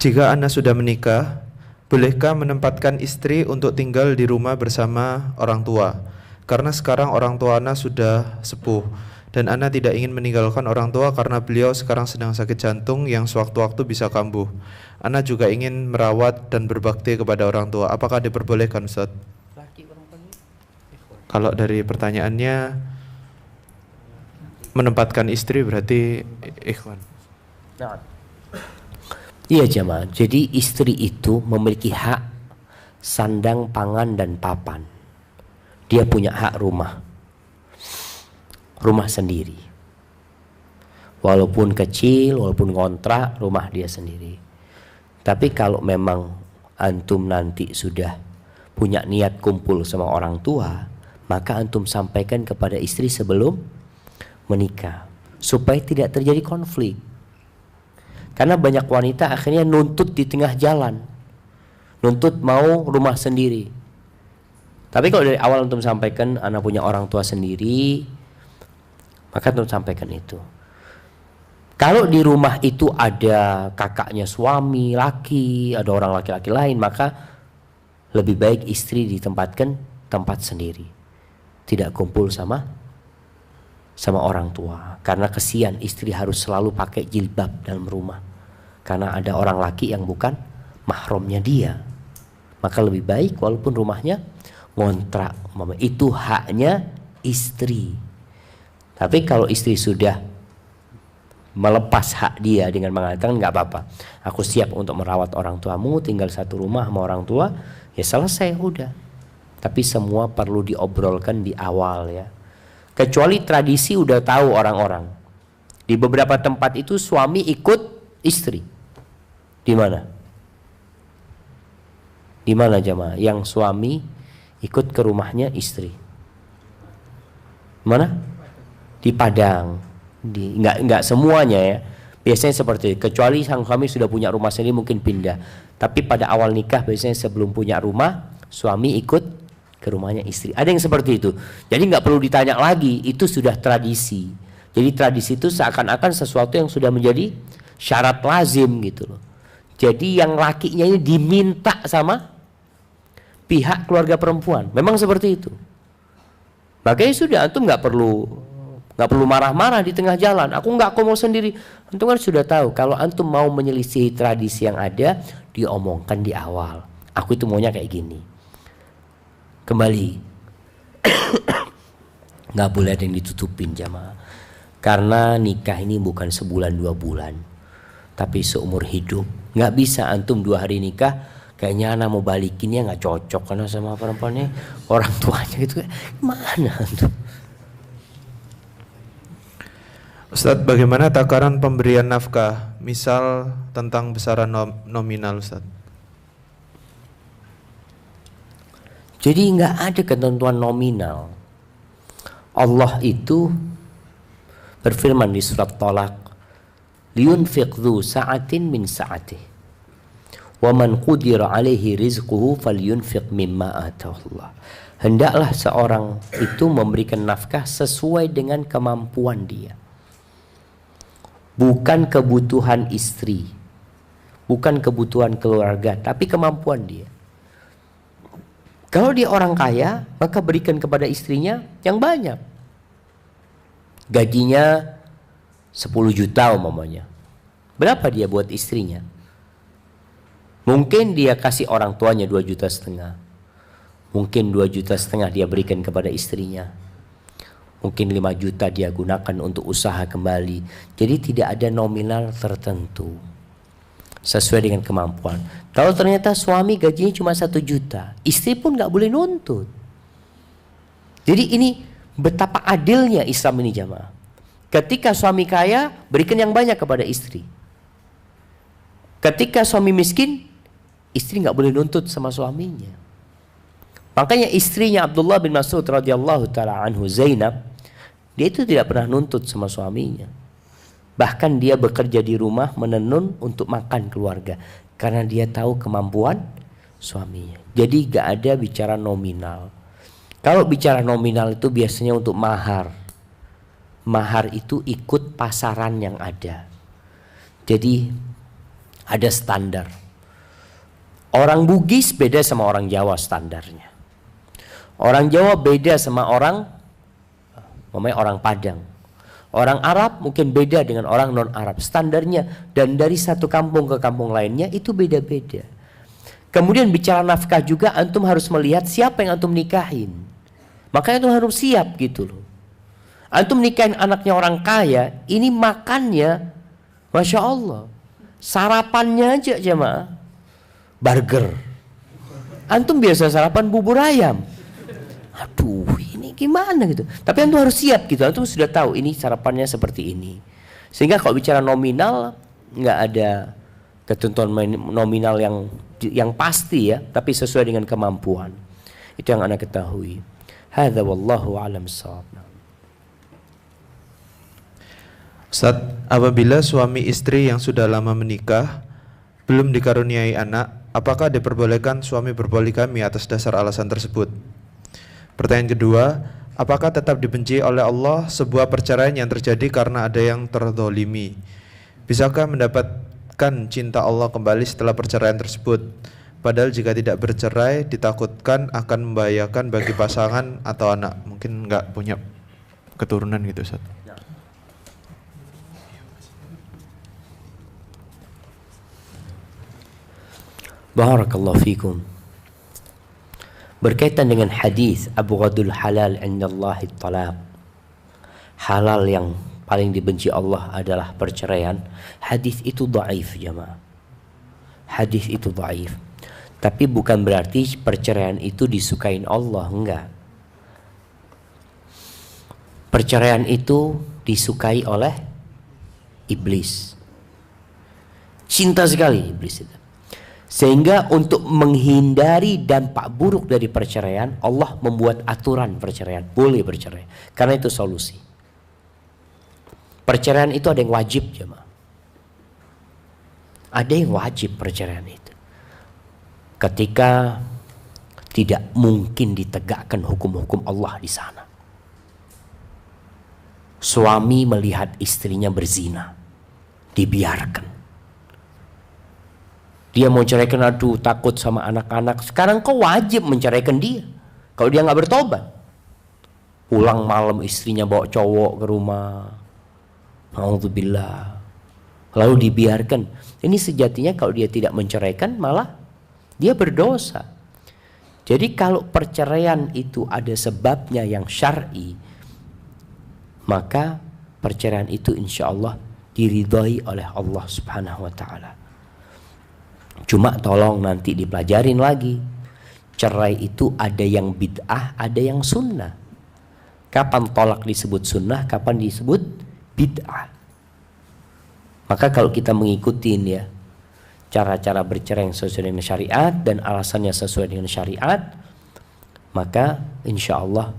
Jika Anda sudah menikah, bolehkah menempatkan istri untuk tinggal di rumah bersama orang tua? Karena sekarang orang tua Anda sudah sepuh dan Anda tidak ingin meninggalkan orang tua karena beliau sekarang sedang sakit jantung yang sewaktu-waktu bisa kambuh. Anda juga ingin merawat dan berbakti kepada orang tua. Apakah diperbolehkan, Ustaz? Kalau dari pertanyaannya, menempatkan istri berarti ikhwan. Iya jemaah. Jadi istri itu memiliki hak sandang, pangan dan papan. Dia punya hak rumah sendiri. Walaupun kecil, walaupun ngontrak, rumah dia sendiri. Tapi kalau memang antum nanti sudah punya niat kumpul sama orang tua, maka antum sampaikan kepada istri sebelum menikah, supaya tidak terjadi konflik. Karena banyak wanita akhirnya nuntut di tengah jalan, nuntut mau rumah sendiri. Tapi kalau dari awal antum sampaikan anak punya orang tua sendiri, maka antum sampaikan itu. Kalau di rumah itu ada kakaknya suami laki, ada orang laki-laki lain, maka lebih baik istri ditempatkan tempat sendiri, tidak kumpul sama orang tua. Karena kesian istri harus selalu pakai jilbab dalam rumah, karena ada orang laki yang bukan mahramnya dia. Maka lebih baik walaupun rumahnya ngontrak, itu haknya istri. Tapi kalau istri sudah melepas hak dia dengan mengatakan nggak apa-apa, aku siap untuk merawat orang tuamu, tinggal satu rumah sama orang tua, ya selesai udah. Tapi semua perlu diobrolkan di awal ya. Kecuali tradisi udah tahu orang-orang. Di beberapa tempat itu suami ikut istri. Di mana? Di mana jemaah? Yang suami ikut ke rumahnya istri. Mana? Di Padang. Enggak semuanya ya. Biasanya seperti itu. Kecuali sang suami sudah punya rumah sendiri mungkin pindah. Tapi pada awal nikah biasanya sebelum punya rumah, suami ikut ke rumahnya istri. Ada yang seperti itu. Jadi nggak perlu ditanya lagi, itu sudah tradisi. Jadi tradisi itu seakan-akan sesuatu yang sudah menjadi syarat lazim gitu loh. Jadi yang lakinya ini diminta sama pihak keluarga perempuan. Memang seperti itu. Makanya sudah, antum nggak perlu marah-marah di tengah jalan. Aku mau sendiri. Antum kan sudah tahu kalau antum mau menyelisihi tradisi yang ada, diomongkan di awal. Aku itu maunya kayak gini. Kembali, nggak boleh ada yang ditutupin jamaah. Karena nikah ini bukan sebulan 2 bulan, tapi seumur hidup. Nggak bisa antum 2 hari nikah, kayaknya anak mau balikinnya nggak cocok karena sama perempuannya, orang tuanya gitu. Mana antum? Ustadz, bagaimana takaran pemberian nafkah? Misal tentang besaran nominal, Ustadz. Jadi nggak ada ketentuan nominal. Allah itu berfirman di surat Talaq, liyunfiq dzu sa'atin min sa'atih wa man qudira alaihi rizquhu falyunfiq mimma ataahu Allah. Hendaklah seorang itu memberikan nafkah sesuai dengan kemampuan dia. Bukan kebutuhan istri, bukan kebutuhan keluarga, tapi kemampuan dia. Kalau dia orang kaya, maka berikan kepada istrinya yang banyak. Gajinya 10 juta umpamanya. Berapa dia buat istrinya? Mungkin dia kasih orang tuanya 2,5 juta. Mungkin 2,5 juta dia berikan kepada istrinya. Mungkin 5 juta dia gunakan untuk usaha kembali. Jadi tidak ada nominal tertentu. Sesuai dengan kemampuan. Kalau ternyata suami gajinya cuma 1 juta, istri pun gak boleh nuntut. Jadi ini betapa adilnya Islam ini jamaah. Ketika suami kaya, berikan yang banyak kepada istri. Ketika suami miskin, istri gak boleh nuntut sama suaminya. Makanya istrinya Abdullah bin Mas'ud radhiyallahu ta'ala anhu, Zainab, dia itu tidak pernah nuntut sama suaminya. Bahkan dia bekerja di rumah menenun untuk makan keluarga. Karena dia tahu kemampuan suaminya. Jadi gak ada bicara nominal. Kalau bicara nominal itu biasanya untuk mahar. Mahar itu ikut pasaran yang ada. Jadi ada standar. Orang Bugis beda sama orang Jawa standarnya. Orang Jawa beda sama orang Padang. Orang Arab mungkin beda dengan orang non-Arab. Standarnya dan dari satu kampung ke kampung lainnya itu beda-beda. Kemudian bicara nafkah juga antum harus melihat siapa yang antum nikahin. Makanya antum harus siap gitu loh. Antum nikahin anaknya orang kaya, ini makannya Masya Allah. Sarapannya aja jemaah burger. Antum biasa sarapan bubur ayam. Aduh, ini gimana gitu. Tapi antum harus siap gitu. Antum sudah tahu ini sarapannya seperti ini. Sehingga kalau bicara nominal nggak ada ketentuan nominal yang pasti ya, tapi sesuai dengan kemampuan. Itu yang Anda ketahui. Hadza wallahu a'lam bissawab. Ustaz, apabila suami istri yang sudah lama menikah belum dikaruniai anak, apakah diperbolehkan suami berpoligami atas dasar alasan tersebut? Pertanyaan kedua, apakah tetap dibenci oleh Allah sebuah perceraian yang terjadi karena ada yang terzolimi? Bisakah mendapatkan cinta Allah kembali setelah perceraian tersebut? Padahal jika tidak bercerai ditakutkan akan membahayakan bagi pasangan atau anak. Mungkin nggak punya keturunan gitu, Ustaz. Barakallahu fikum. Berkaitan dengan hadis Abu Ghadul halal indallahi talaq. Halal yang paling dibenci Allah adalah perceraian. Hadis itu dhaif jemaah. Hadis itu dhaif. Tapi bukan berarti perceraian itu disukain Allah, enggak. Perceraian itu disukai oleh iblis. Cinta sekali iblis itu. Sehingga untuk menghindari dampak buruk dari perceraian, Allah membuat aturan perceraian. Boleh bercerai. Karena itu solusi. Perceraian itu ada yang wajib jemaah. Ada yang wajib perceraian itu. Ketika Tidak mungkin ditegakkan hukum-hukum Allah di sana. Suami melihat istrinya berzina, dibiarkan. Dia mau ceraikan, aduh takut sama anak-anak. Sekarang kau wajib menceraikan dia kalau dia nggak bertobat. Pulang malam istrinya bawa cowok ke rumah, Alhamdulillah, lalu dibiarkan. Ini sejatinya kalau dia tidak menceraikan malah dia berdosa. Jadi kalau perceraian itu ada sebabnya yang syar'i, maka perceraian itu insya Allah diridhai oleh Allah Subhanahu wa ta'ala. Cuma tolong nanti dipelajarin lagi, cerai itu ada yang bid'ah, ada yang sunnah. Kapan tolak disebut sunnah, kapan disebut bid'ah. Maka kalau kita mengikuti ya cara-cara bercerai yang sesuai dengan syariat dan alasannya sesuai dengan syariat, maka insya Allah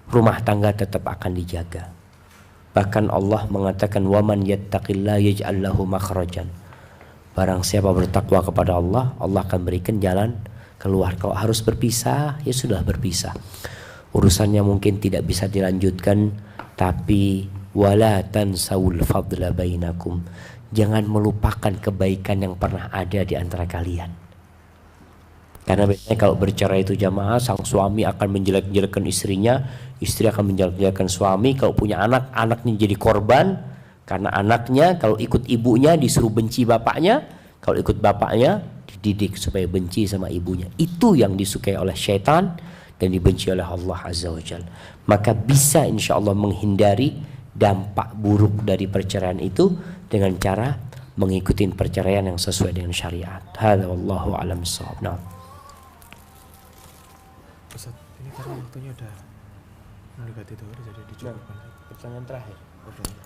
rumah tangga tetap akan dijaga. Bahkan Allah mengatakan, waman yattaqillah yaj'al lahu makhrajan. Barang siapa bertakwa kepada Allah, Allah akan berikan jalan keluar. Kalau harus berpisah, ya sudah berpisah. Urusannya mungkin tidak bisa dilanjutkan, tapi wala tansawul fadla bainakum. Jangan melupakan kebaikan yang pernah ada di antara kalian. Karena biasanya kalau bercerai itu jamaah, sang suami akan menjelek-jelekkan istrinya, istri akan menjelek-jelekkan suami. Kalau punya anak, anaknya jadi korban. Karena anaknya kalau ikut ibunya disuruh benci bapaknya, kalau ikut bapaknya dididik supaya benci sama ibunya. Itu yang disukai oleh syaitan dan dibenci oleh Allah Azza wa Jalla. Maka bisa insya Allah menghindari dampak buruk dari perceraian itu dengan cara mengikuti perceraian yang sesuai dengan syariat. Hadza wallahu a'lam bissawab. Nah. Ustaz, ini karena waktunya udah mendekati zuhur, jadi dicukupkan. Pertanyaan terakhir.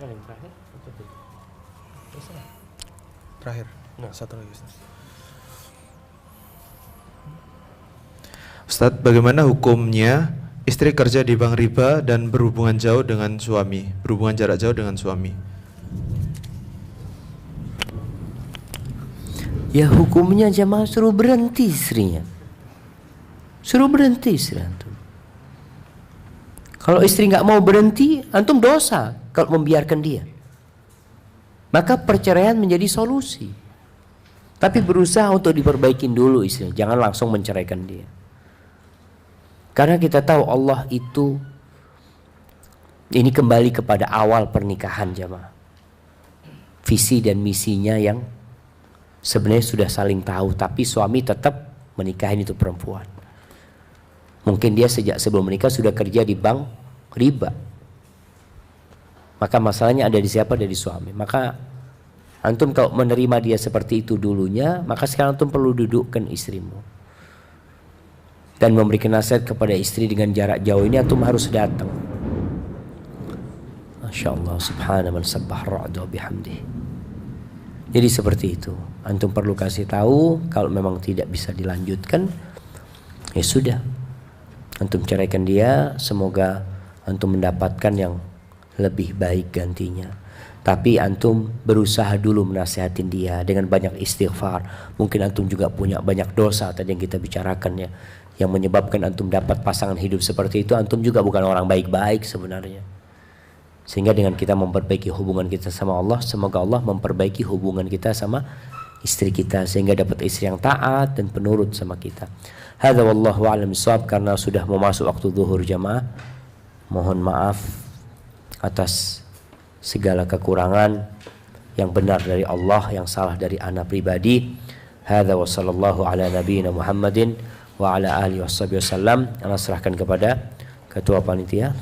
Kan yang terakhir? Terakhir. Nah, satu lagi Ustaz. Ustaz, bagaimana hukumnya istri kerja di bank riba dan berhubungan jauh dengan suami, berhubungan jarak jauh dengan suami? Ya hukumnya jamaah suruh berhenti istrinya. Suruh berhenti istri antum. Kalau istri nggak mau berhenti, antum dosa kalau membiarkan dia. Maka perceraian menjadi solusi. Tapi berusaha untuk diperbaikin dulu istrinya, jangan langsung menceraikan dia. Karena kita tahu Allah itu, ini kembali kepada awal pernikahan jamaah. Visi dan misinya yang sebenarnya sudah saling tahu, tapi suami tetap menikahin itu perempuan. Mungkin dia sejak sebelum menikah sudah kerja di bank riba. Maka masalahnya ada di siapa? Ada di suami. Maka antum kalau menerima dia seperti itu dulunya, maka sekarang antum perlu dudukkan istrimu dan memberikan nasihat kepada istri dengan jarak jauh ini. Antum harus datang. Masya Allah, subhana man sabbah ra'da bihamdih. Jadi seperti itu. Antum perlu kasih tahu, kalau memang tidak bisa dilanjutkan, ya sudah, antum ceraikan dia. Semoga antum mendapatkan yang lebih baik gantinya. Tapi antum berusaha dulu menasihatin dia dengan banyak istighfar. Mungkin antum juga punya banyak dosa tadi yang kita bicarakan ya, yang menyebabkan antum dapat pasangan hidup seperti itu. Antum juga bukan orang baik-baik sebenarnya. Sehingga dengan kita memperbaiki hubungan kita sama Allah, semoga Allah memperbaiki hubungan kita sama istri kita, sehingga dapat istri yang taat dan penurut sama kita. Hadza wallahu a'lam bissawab. Karena sudah mau masuk waktu zuhur jamaah, mohon maaf atas segala kekurangan. Yang benar dari Allah, yang salah dari ana pribadi. Hadza wa sallallahu ala nabiyyina Muhammadin wa ala alihi washabihi wasallam. Ana serahkan kepada ketua panitia.